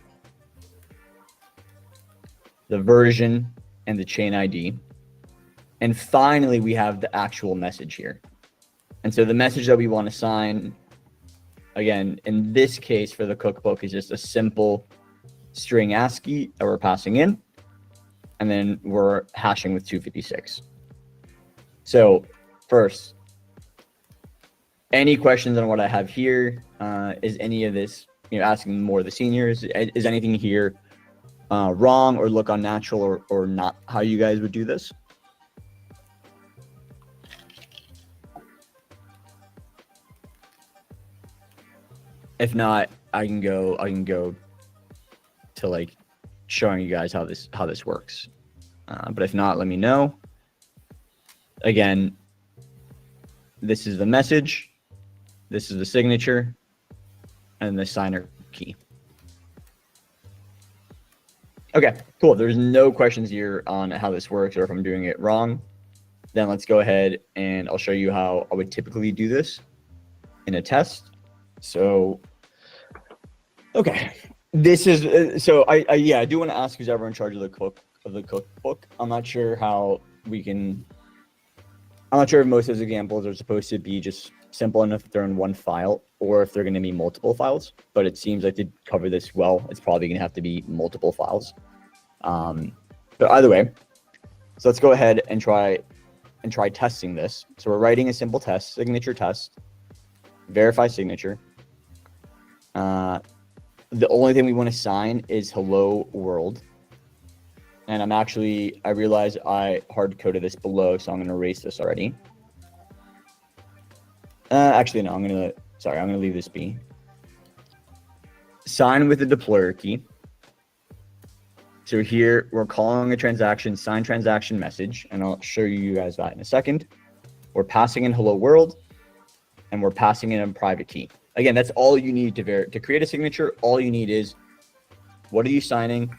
the version, and the chain ID. And finally, we have the actual message here. And so the message that we want to sign, again, in this case for the cookbook, is just a simple string ASCII that we're passing in. And then we're hashing with 256. So first, any questions on what I have here? Is any of this, asking more of the seniors, is anything here wrong or look unnatural or not how you guys would do this? If not, I can go to like showing you guys how this works. But if not, let me know. Again, this is the message, this is the signature, and the signer key. Okay, cool. There's no questions here on how this works or if I'm doing it wrong. Then let's go ahead and I'll show you how I would typically do this in a test. So, okay. This is so I do want to ask who's ever in charge of the cookbook. I'm not sure how we can. I'm not sure if most of those examples are supposed to be just simple enough if they're in one file or if they're going to be multiple files. But it seems like to cover this well, it's probably going to have to be multiple files. But either way, so let's go ahead and try testing this. So we're writing a simple test, signature test, verify signature. The only thing we want to sign is hello world. And I realize I hard coded this below, so I'm going to erase this already. Actually, no, I'm going to leave this be. Sign with the deployer key. So here we're calling a transaction signed transaction message, and I'll show you guys that in a second. We're passing in hello world, and we're passing in a private key. Again, that's all you need to create a signature. All you need is, what are you signing?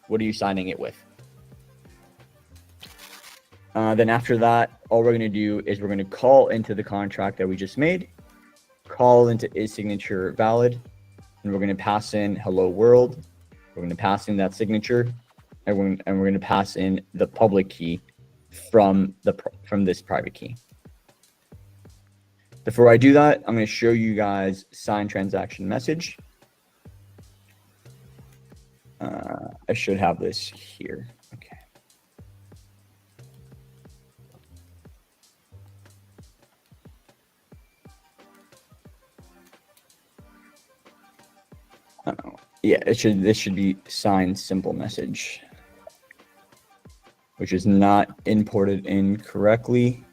What are you signing it with? Then after that, all we're going to do is we're going to call into the contract that we just made, call into is signature valid, and we're going to pass in hello world. We're going to pass in that signature, and we're going to pass in the public key from this private key. Before I do that, I'm going to show you guys signed transaction message. I should have this here. Okay. Yeah, this should be signed simple message, which is not imported in correctly.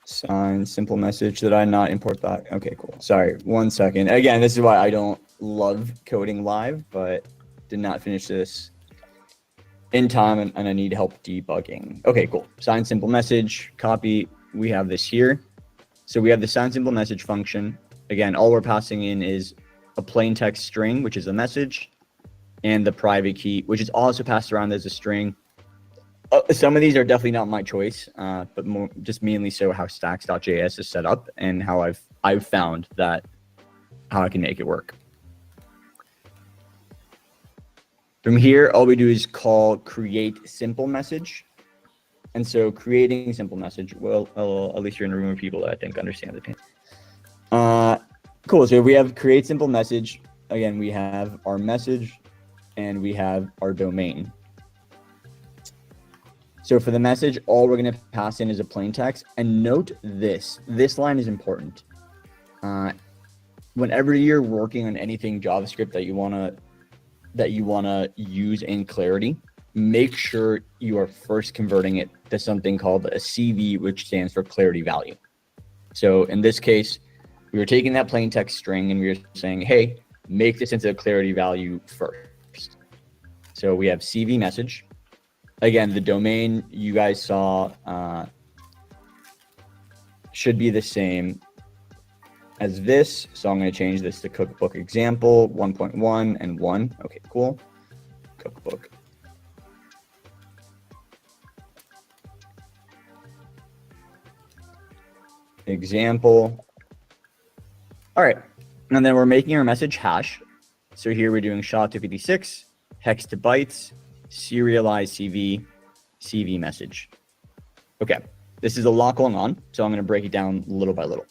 Sign simple message. Did I not import that? Okay, cool. Sorry, 1 second. Again, this is why I don't love coding live, but did not finish this in time, and I need help debugging. Okay, cool. Sign simple message, copy. We have this here. So we have the sign simple message function. Again, all we're passing in is a plain text string, which is a message, and the private key, which is also passed around as a string. Some of these are definitely not my choice, but more just mainly so how stacks.js is set up and how I've found that how I can make it work. From here, all we do is call create simple message. And so creating simple message, well, at least you're in a room of people that I think understand the pain. Cool, so we have create simple message. Again, we have our message and we have our domain. So for the message, all we're going to pass in is a plain text. And note this line is important. Whenever you're working on anything JavaScript that you want to use in Clairty, make sure you are first converting it to something called a CV, which stands for Clairty value. So in this case, we were taking that plain text string and we were saying, hey, make this into a Clairty value first. So we have CV message. Again, the domain you guys saw should be the same as this. So I'm going to change this to cookbook example 1.1 and 1. Okay, cool. Cookbook. Example. All right. And then we're making our message hash. So here we're doing SHA-256, hex to bytes, serialized CV message. Okay, this is a lot going on, so I'm going to break it down little by little.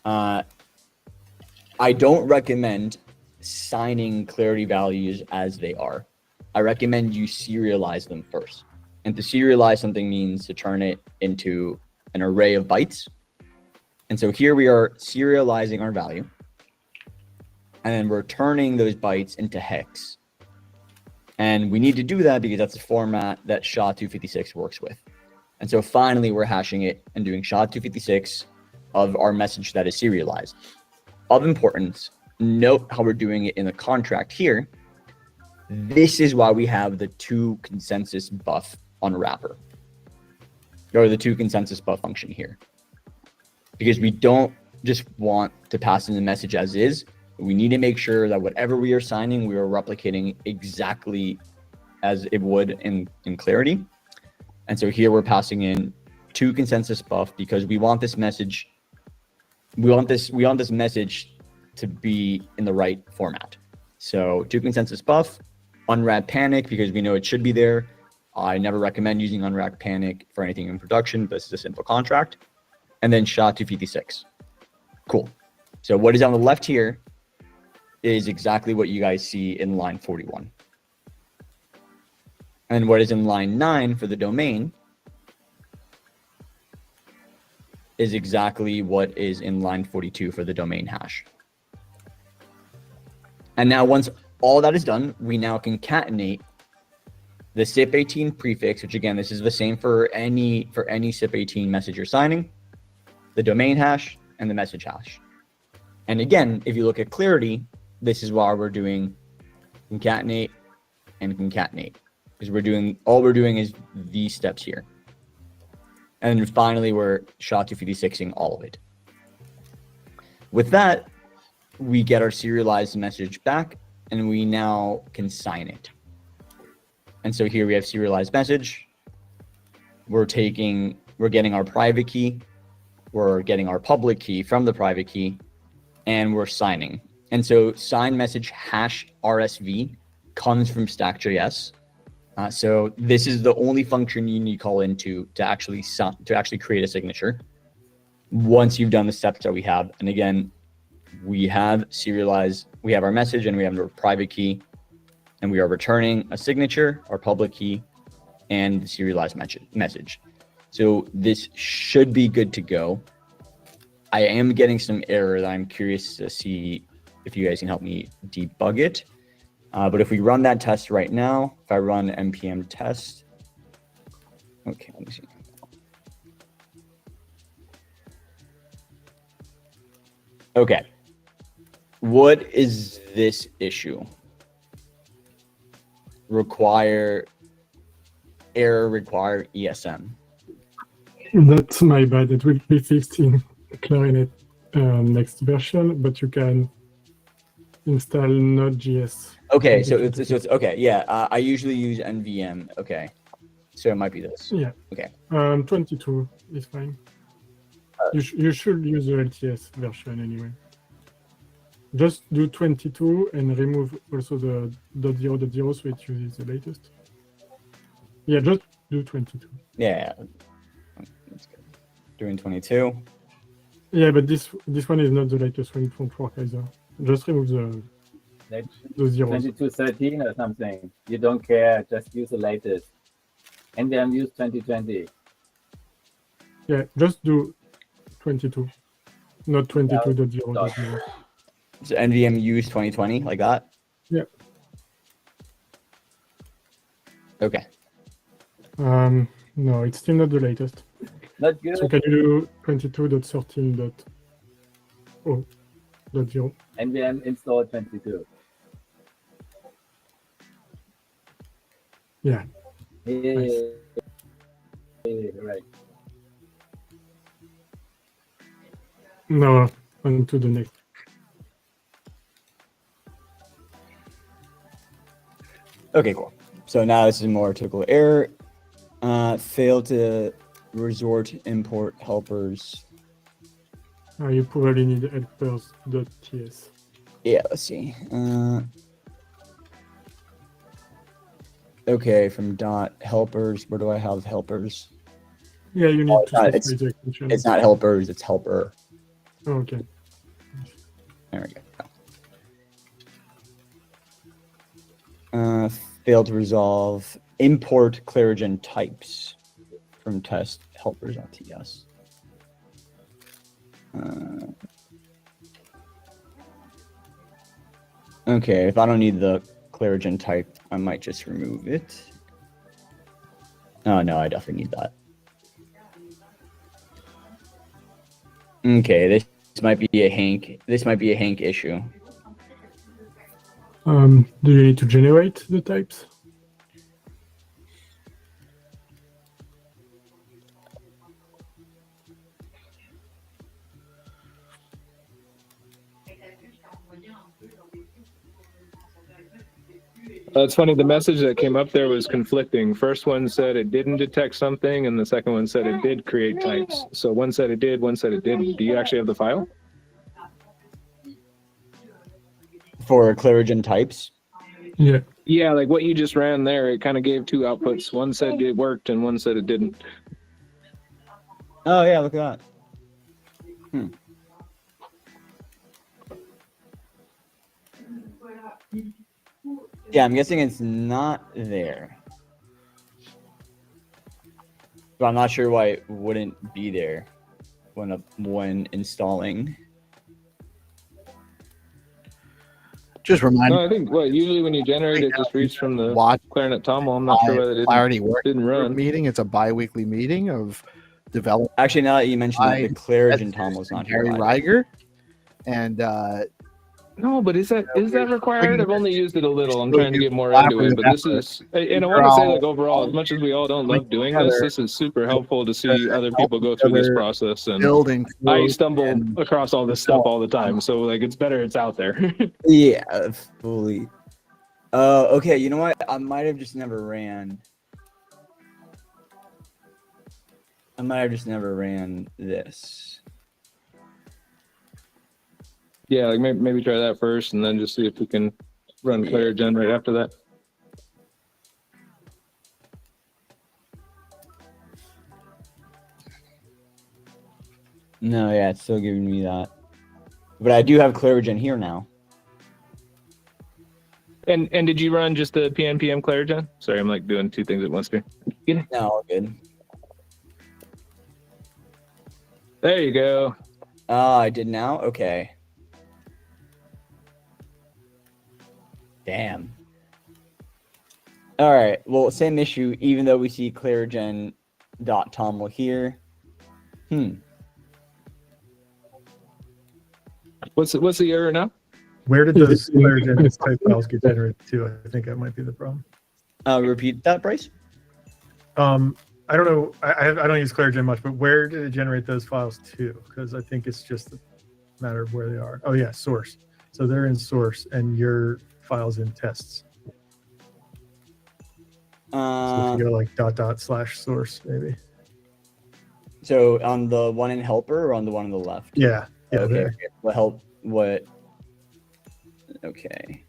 I don't recommend signing Clairty values as they are. I recommend you serialize them first. And to serialize something means to turn it into an array of bytes. And so here we are serializing our value, and then we're turning those bytes into hex. And we need to do that because that's the format that SHA-256 works with. And so finally, we're hashing it and doing SHA-256 of our message that is serialized. Of importance, note how we're doing it in the contract here. This is why we have the to consensus buff on wrapper, or the to consensus buff function here. Because we don't just want to pass in the message as is. We need to make sure that whatever we are signing, we are replicating exactly as it would in Clairty. And so here we're passing in to consensus buff because we want this message. We want this message to be in the right format. So to consensus buff, unwrap panic because we know it should be there. I never recommend using unwrap panic for anything in production. This is a simple contract. And then SHA-256. Cool. So what is on the left here is exactly what you guys see in line 41. And what is in line 9 for the domain is exactly what is in line 42 for the domain hash. And now once all that is done, we now concatenate the SIP18 prefix, which again, this is the same for any SIP18 message you're signing, the domain hash, and the message hash. And again, if you look at Clairty, this is why we're doing concatenate and concatenate, because all we're doing is these steps here. And then finally, we're SHA-256ing all of it. With that, we get our serialized message back, and we now can sign it. And so here we have serialized message. We're getting our private key, we're getting our public key from the private key, and we're signing. And so sign message hash RSV comes from Stack.js. So this is the only function you need to call into to actually create a signature. Once you've done the steps that we have, and again, we have serialized, we have our message and we have our private key, and we are returning a signature, our public key, and the serialized message. So this should be good to go. I am getting some error that I'm curious to see if you guys can help me debug it. But if we run that test right now, if I run npm test, okay, let me see. Okay, what is this issue? Error require ESM. That's my bad. It will be fixed in Clarinet next version, but you can install Node.js. Okay, so it's okay. Yeah, I usually use NVM. Okay, so it might be this. Yeah. Okay. 22 is fine. You should use the LTS version anyway. Just do 22 and remove also the .0.0 so it uses the latest. Yeah, just do 22. Yeah, that's good. Doing 22. Yeah, but this one is not the latest one. It won't work either. Just remove the zeros. 2213 or something. You don't care, just use the latest. NVM use 2020. Yeah, just do 22, not 22.0.0. So NVM use 2020, like that? Yeah. Okay. No, it's still not the latest. Not good. So can you do 22.13.0.0? NVM install 22. Yeah. Yeah, Nice. right. No, on to the next. Okay, cool. So now this is a more typical error. Failed to resort import helpers. You probably need helpers.ts. Yeah, let's see. Okay, from .helpers, where do I have helpers? Yeah, you need Oh, to specify the extension. It's not helpers, it's helper. Oh, okay. There we go. Failed to resolve import Clarigen types from test helpers.ts. Okay, if I don't need the Clarigen type, I might just remove it. Oh no, I definitely need that. Okay, this might be a Hank. This might be a Hank issue. Do you need to generate the types? It's funny, the message that came up there was conflicting. First one said it didn't detect something, and the second one said it did create types. So one said it did, one said it didn't. Do you actually have the file? For Clarigen types? Yeah. Yeah, like what you just ran there, it kind of gave two outputs. One said it worked, and one said it didn't. Oh yeah, look at that. Yeah, I'm guessing it's not there. But I'm not sure why it wouldn't be there when installing. Just remind No, I think usually when you generate it, just reads from the watch Clarinet toml. I'm not sure why it Clarity Working didn't Group run. Meeting. It's a bi-weekly meeting of developed Actually, now that you mentioned by that, the Clairgen Setzeus Tom was and not here. Gary either. Riger, and No, but is that required? I've only used it a little. I'm Really trying to good get more into it, collaborative but this effort. is, and I They're want to say, all- like, overall, as much as we all don't love doing this, this is super helpful to see other people go through this process. And building. I stumble across all this stuff all the time, so like it's better it's out there. Yeah, fully. Okay, you know what? I might have just never ran. This. Yeah, like maybe try that first, and then just see if we can run Clairgen right after that. No, yeah, it's still giving me that. But I do have Clairgen here now. And did you run just the PNPM Clairgen? Sorry, I'm like doing two things at once here. No, all good. There you go. I did now? Okay. Damn. All right. Well, same issue, even though we see Clairgen.toml here. What's the error now? Where did those Clairgen type files get generated to? I think that might be the problem. Repeat that, Bryce? I don't know. I don't use Clairgen much, but where did it generate those files to? Because I think it's just a matter of where they are. Oh yeah, source. So they're in source, and your file's in tests. So if you go like // maybe. So on the one in helper or on the one on the left? Yeah. Yeah. Okay. There. What help? What? Okay.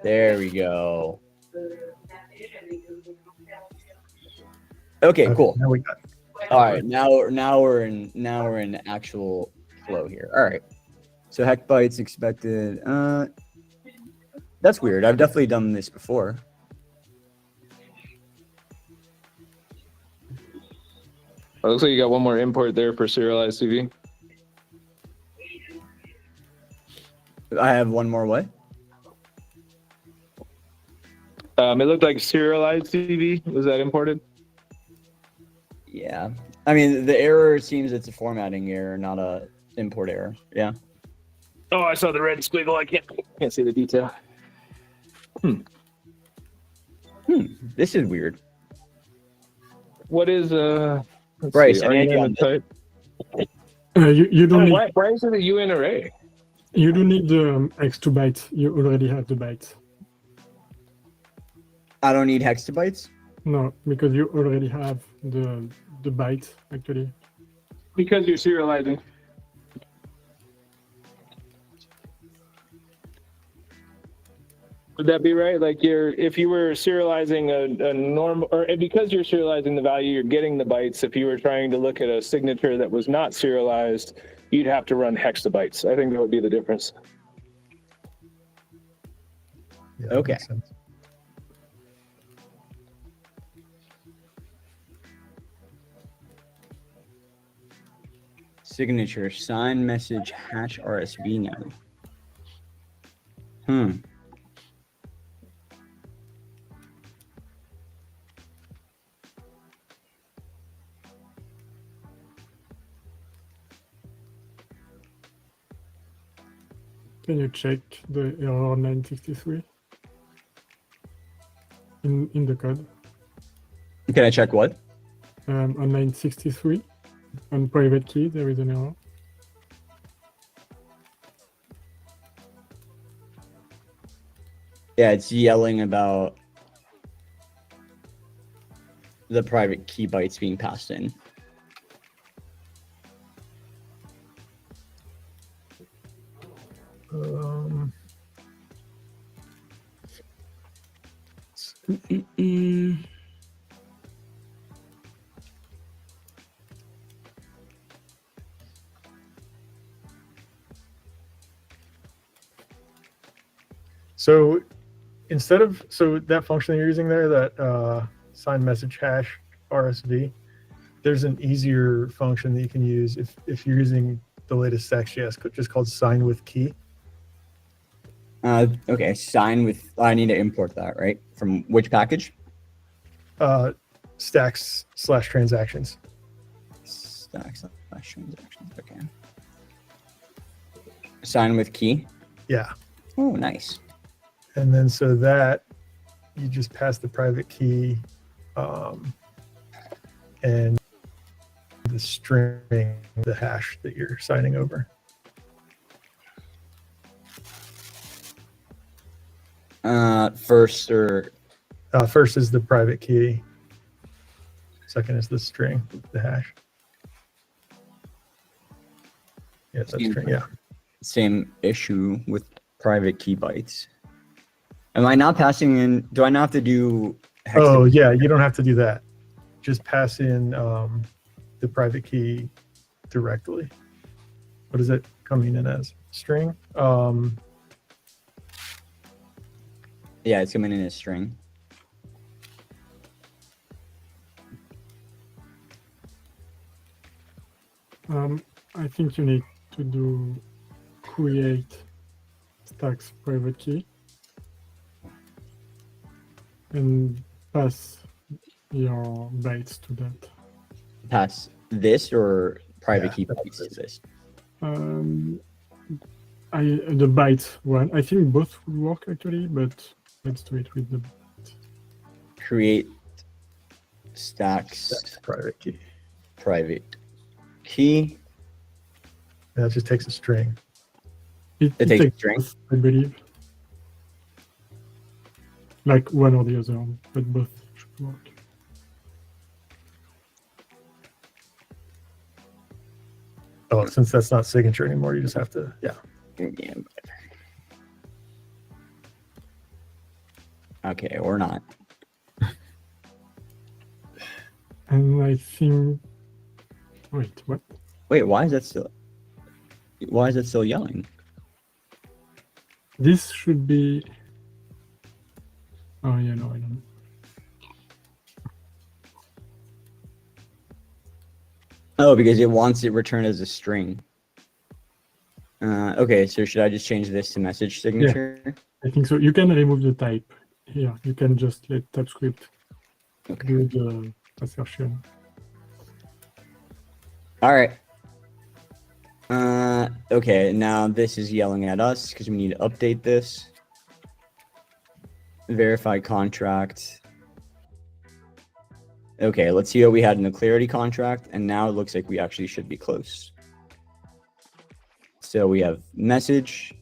There we go. Okay, cool. Now we got it. All right, now we're in actual flow here. All right. So hex bytes expected. That's weird. I've definitely done this before. It looks like you got one more import there for serialized CV. I have one more what? It looked like serialized CV. Was that imported? Yeah. I mean, the error seems it's a formatting error, not a import error. Yeah. Oh, I saw the red squiggle. I can't see the detail. This is weird. What is Bryce, see, any idea on type? You don't need, Why is it a UN array? you don't need the x2 bytes. You already have the bytes. I don't need hexabytes. No, because you already have the bytes actually. Because you're serializing. Would that be right? Like if you were serializing a normal, or because you're serializing the value, you're getting the bytes. If you were trying to look at a signature that was not serialized, you'd have to run hexabytes. I think that would be the difference. Yeah, that Okay. makes sense. Signature, sign, message, hash, RSV now. Can you check the error 963 in the code? Can I check what? On 963 on private key there is an error. Yeah, it's yelling about the private key bytes being passed in. So instead of that function you're using there, that sign message hash RSV, there's an easier function that you can use if you're using the latest Stack.js, just called sign with key. Okay, sign with. I need to import that, right? From which package? Stacks/transactions. stacks/transactions. Okay. Sign with key. Yeah. Oh, nice. And then so that you just pass the private key and the string, the hash that you're signing over. First is the private key. Second is the string, the hash. Yeah, that's string. Yeah. Same issue with private key bytes. Am I not passing in? Do I not have to do? Oh yeah, you don't have to do that. Just pass in the private key directly. What is it coming in as? String? Yeah, it's coming in as string. I think you need to do create stacks private key and pass your bytes to that. Pass this or private key bytes to this? The bytes one. I think both would work actually, but let's do it with the bytes. Create stacks private key. Private key. That just takes a string. It takes a string, both, I believe. Like one or the other, but both should work. Oh, since that's not signature anymore, you just have to, yeah. Okay, or not. And I think, wait, what? Wait, why is that still yelling? This should be, oh yeah, no, I don't know. Oh, because it wants it returned as a string. Okay, so should I just change this to message signature? Yeah, I think so. You can remove the type here. You can just let TypeScript do the assertion. All right. Okay, now this is yelling at us because we need to update this. Verify contract. Okay, let's see what we had in the Clairty contract, and now it looks like we actually should be close. So we have message,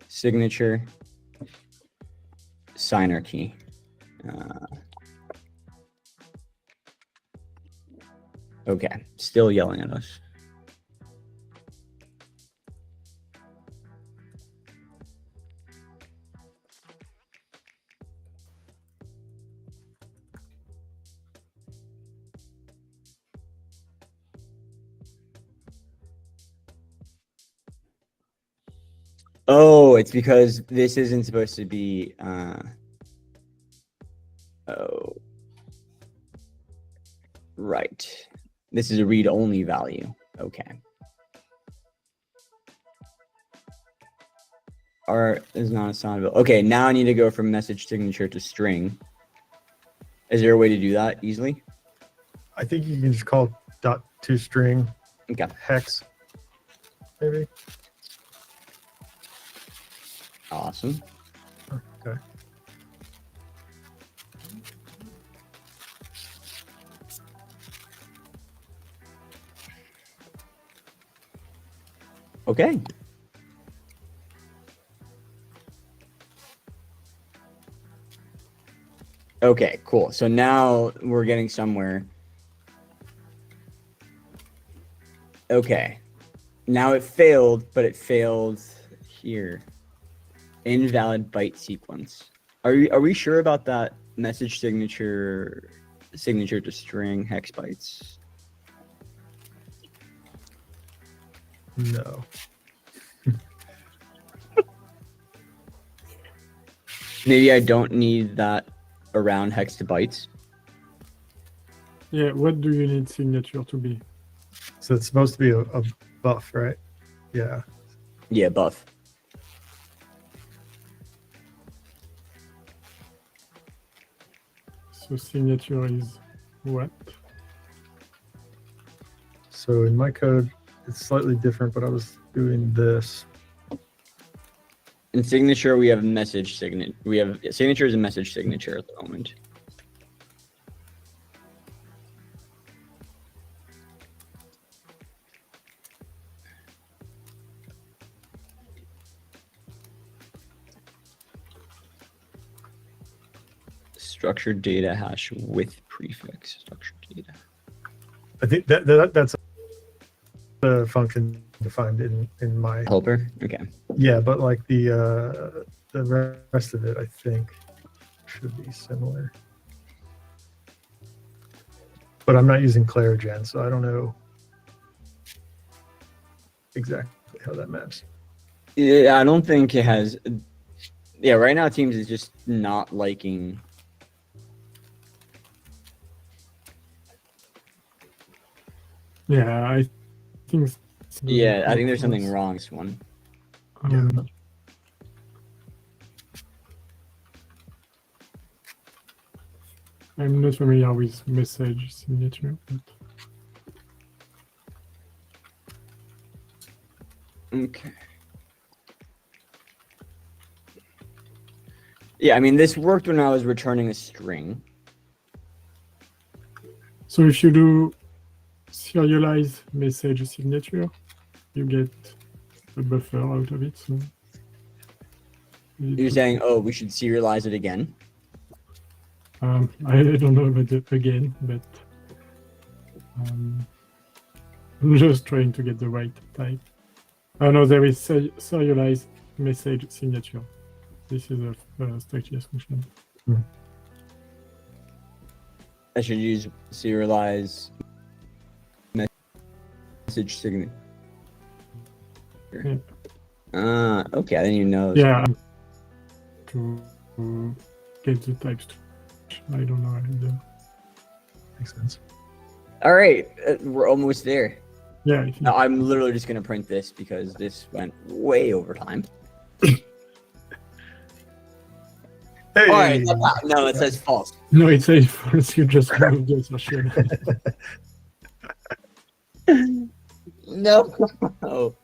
signature, signer key. Okay, still yelling at us. Oh, it's because this isn't supposed to be, oh, right. This is a read-only value. Okay. Art is not assignable. Okay, now I need to go from message signature to string. Is there a way to do that easily? I think you can just call .toString hex, maybe. Awesome. Okay. Okay. Okay, cool. So now we're getting somewhere. Okay. Now it failed, but it failed here. Invalid byte sequence. Are we sure about that message signature to string hex bytes? No. Maybe I don't need that around hex to bytes. Yeah, what do you need signature to be? So it's supposed to be a buff, right? Yeah. Yeah, buff. So signature is what? So in my code, it's slightly different, but I was doing this. In signature, we have message signature. We have signatures and message signature at the moment. Structured data hash with prefix. Structured data. I think that's the function defined in my Helper. Okay. Yeah, but like the rest of it, I think, should be similar. But I'm not using ClaireGen, so I don't know exactly how that maps. Yeah, I don't think it has. Yeah, right now Teams is just not liking. Yeah, I think. Yeah, I think there's something wrong, Swan. I'm not familiar with message signature. But... Okay. Yeah, I mean, this worked when I was returning a string. So if you do serialized message signature, you get a buffer out of it. So you're saying, oh, we should serialize it again? I don't know about it again, but I'm just trying to get the right type. Oh no, there is serialized message signature. This is a Stack.js function. I should use serialize message signature. Yeah. Okay, I didn't even know. Yeah, to get the types. I don't know how to do. Makes sense. All right, we're almost there. Yeah. No, I'm literally just gonna print this because this went way over time. Hey. All right, no, it says false. No, it says false. You just moved the assertion. No. Oh.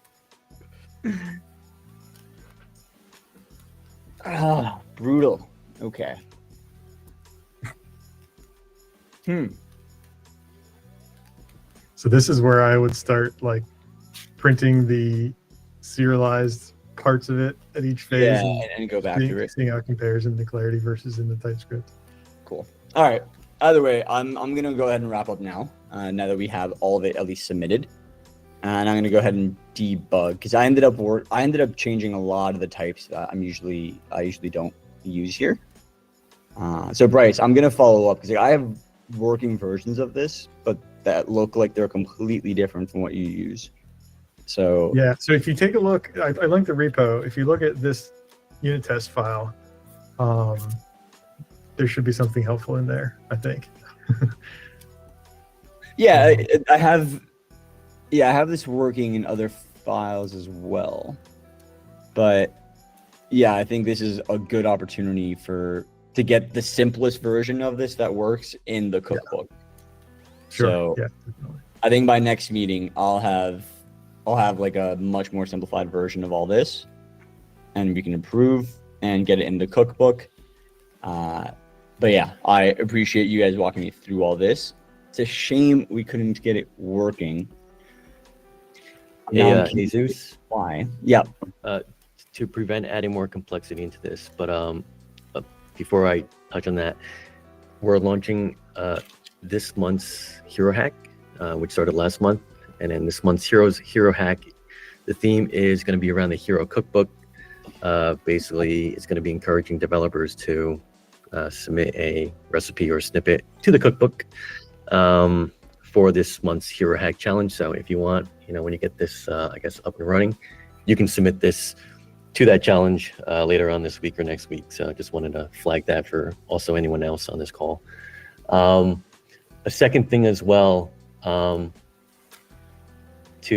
Ah, brutal. Okay. So this is where I would start like printing the serialized parts of it at each phase. Yeah, and go back to it. Seeing how it compares in the Clairty versus in the TypeScript. Cool. All right. Either way, I'm gonna go ahead and wrap up now. Now that we have all of it at least submitted, and I'm gonna go ahead and debug because I ended up changing a lot of the types that I usually don't use here. So Bryce, I'm gonna follow up because I have working versions of this, but that look like they're completely different from what you use. So yeah, so if you take a look, I linked the repo. If you look at this unit test file, there should be something helpful in there, I think. Yeah, I have this working in other files as well. But yeah, I think this is a good opportunity to get the simplest version of this that works in the cookbook. Yeah. Sure. So yeah, definitely. I think by next meeting I'll have like a much more simplified version of all this, and we can improve and get it in the cookbook. But yeah, I appreciate you guys walking me through all this. It's a shame we couldn't get it working. Hey, Jesus. Why? Yeah. To prevent adding more complexity into this, but before I touch on that, we're launching this month's Hero Hack, which started last month, and then this month's Hero Hack, the theme is going to be around the Hero Cookbook. Basically, it's going to be encouraging developers to submit a recipe or snippet to the cookbook for this month's Hero Hack challenge. So if you want, when you get this, I guess, up and running, you can submit this to that challenge later on this week or next week. So I just wanted to flag that for also anyone else on this call. A second thing as well, to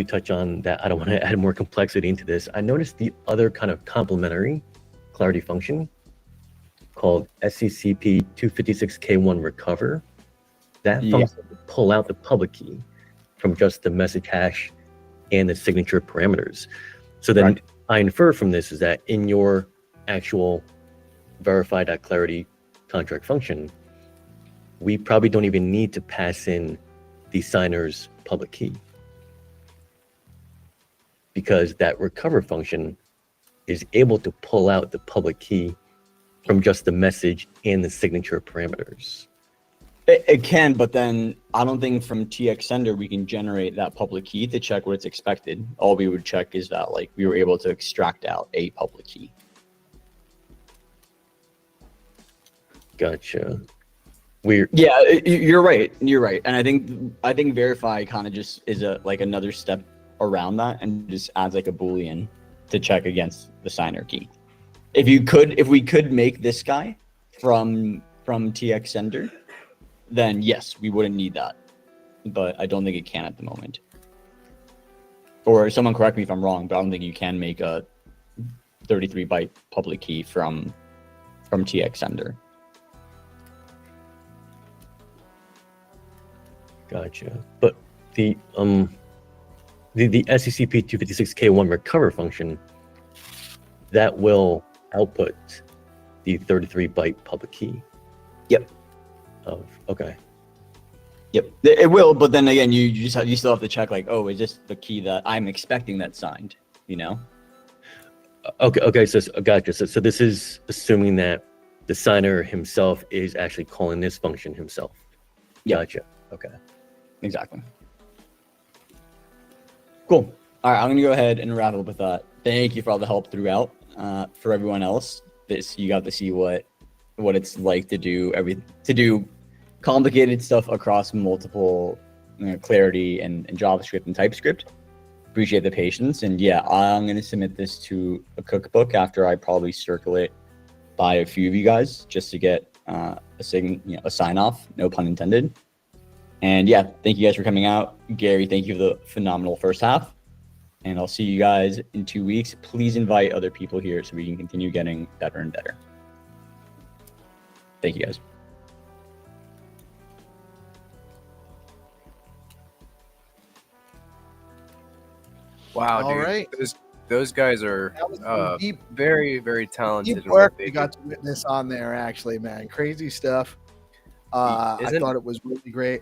touch on that, I don't want to add more complexity into this. I noticed the other kind of complementary Clairty function called SCCP 256K1 recover. That function will pull out the public key from just the message hash and the signature parameters. So then I infer from this is that in your actual verify.clarity contract function, we probably don't even need to pass in the signer's public key, because that recover function is able to pull out the public key from just the message and the signature parameters. It can, but then I don't think from TX sender we can generate that public key to check what it's expected. All we would check is that like we were able to extract out a public key. Gotcha. Weird. Yeah, you're right. You're right. And I think verify kind of just is a like another step around that and just adds like a Boolean to check against the signer key. If we could make this guy from TX sender, then yes, we wouldn't need that. But I don't think it can at the moment. Or someone correct me if I'm wrong, but I don't think you can make a 33-byte public key from TX sender. Gotcha. But the SCCP 256K1 recover function, that will output the 33-byte public key. Yep. Okay. Yep. It will, but then again, you still have to check like, oh, is this the key that I'm expecting that's signed? You know? Okay. So gotcha. So this is assuming that the signer himself is actually calling this function himself. Yep. Gotcha. Okay. Exactly. Cool. All right, I'm gonna go ahead and wrap up with that. Thank you for all the help throughout. For everyone else, you got to see what it's like to do complicated stuff across multiple Clairty and JavaScript and TypeScript. Appreciate the patience, and yeah, I'm gonna submit this to a cookbook after I probably circle it by a few of you guys just to get a sign off. No pun intended. And yeah, thank you guys for coming out. Gary, thank you for the phenomenal first half. And I'll see you guys in 2 weeks. Please invite other people here so we can continue getting better and better. Thank you guys. Wow, All dude. right. Those guys are deep, very, very talented. deep in what work they we do. got to witness on there, actually, man. Crazy stuff. I thought it was really great.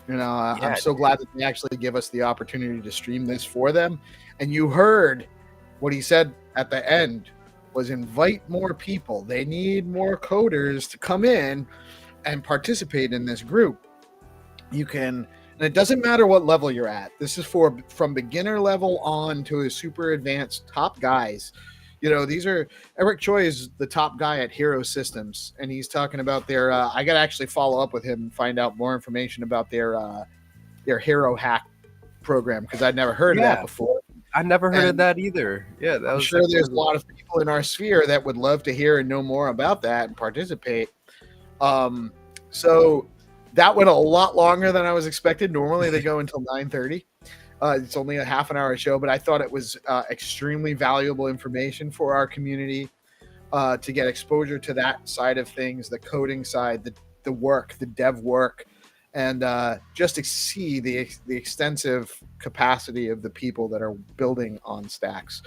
You know, I'm so glad that they actually give us the opportunity to stream this for them. And you heard what he said at the end was invite more people. They need more coders to come in and participate in this group. You can, and it doesn't matter what level you're at. This is from beginner level on to a super advanced top guys. You know, these are Eric Choi is the top guy at Hero Systems, and he's talking about their. I got to actually follow up with him and find out more information about their Hero Hack program because I'd never heard of that before. I never heard of that either. Yeah, I'm sure there's a lot of people in our sphere that would love to hear and know more about that and participate. So that went a lot longer than I was expected. Normally they go until 9:30. It's only a half an hour show, but I thought it was extremely valuable information for our community to get exposure to that side of things, the coding side, the work, the dev work, and just to see the extensive capacity of the people that are building on stacks.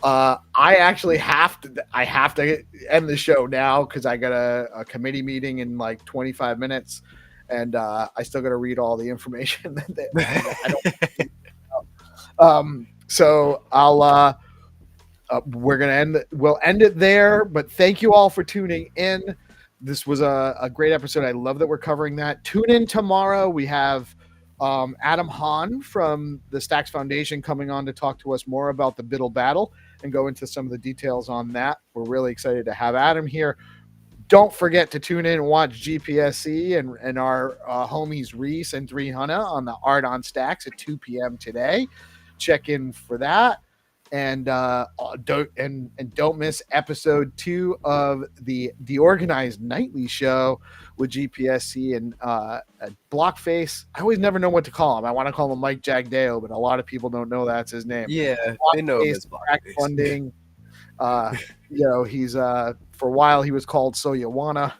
I actually have to end the show now because I got a committee meeting in like 25 minutes, and I still got to read all the information that I don't. So we'll end it there, but thank you all for tuning in. This was a great episode. I love that we're covering that. Tune in tomorrow. We have Adam Hahn from the Stacks Foundation coming on to talk to us more about the Biddle Battle and go into some of the details on that. We're really excited to have Adam here. Don't forget to tune in and watch GPSC and our homies Reese and 300 on the Art on Stacks at 2 p.m. today. Check in for that, and don't miss episode 2 of the DeOrganized nightly show with GPSC and Blockface. I always never know what to call him. I want to call him Mike Jagdeo, but a lot of people don't know that's his name. Yeah, they know him as crack funding. He's for a while he was called So You Wanna.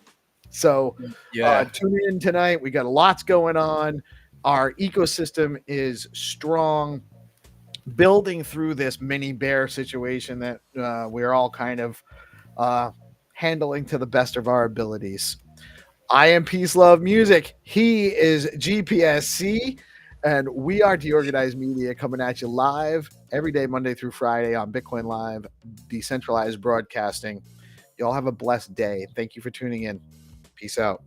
So tune in tonight. We got lots going on. Our ecosystem is strong, building through this mini bear situation that we're all kind of handling to the best of our abilities. I am PeaceLoveMusic. He is GPSC. And we are DeOrganized Media, coming at you live every day, Monday through Friday on BitcoinLive, Decentralized Broadcasting. Y'all have a blessed day. Thank you for tuning in. Peace out.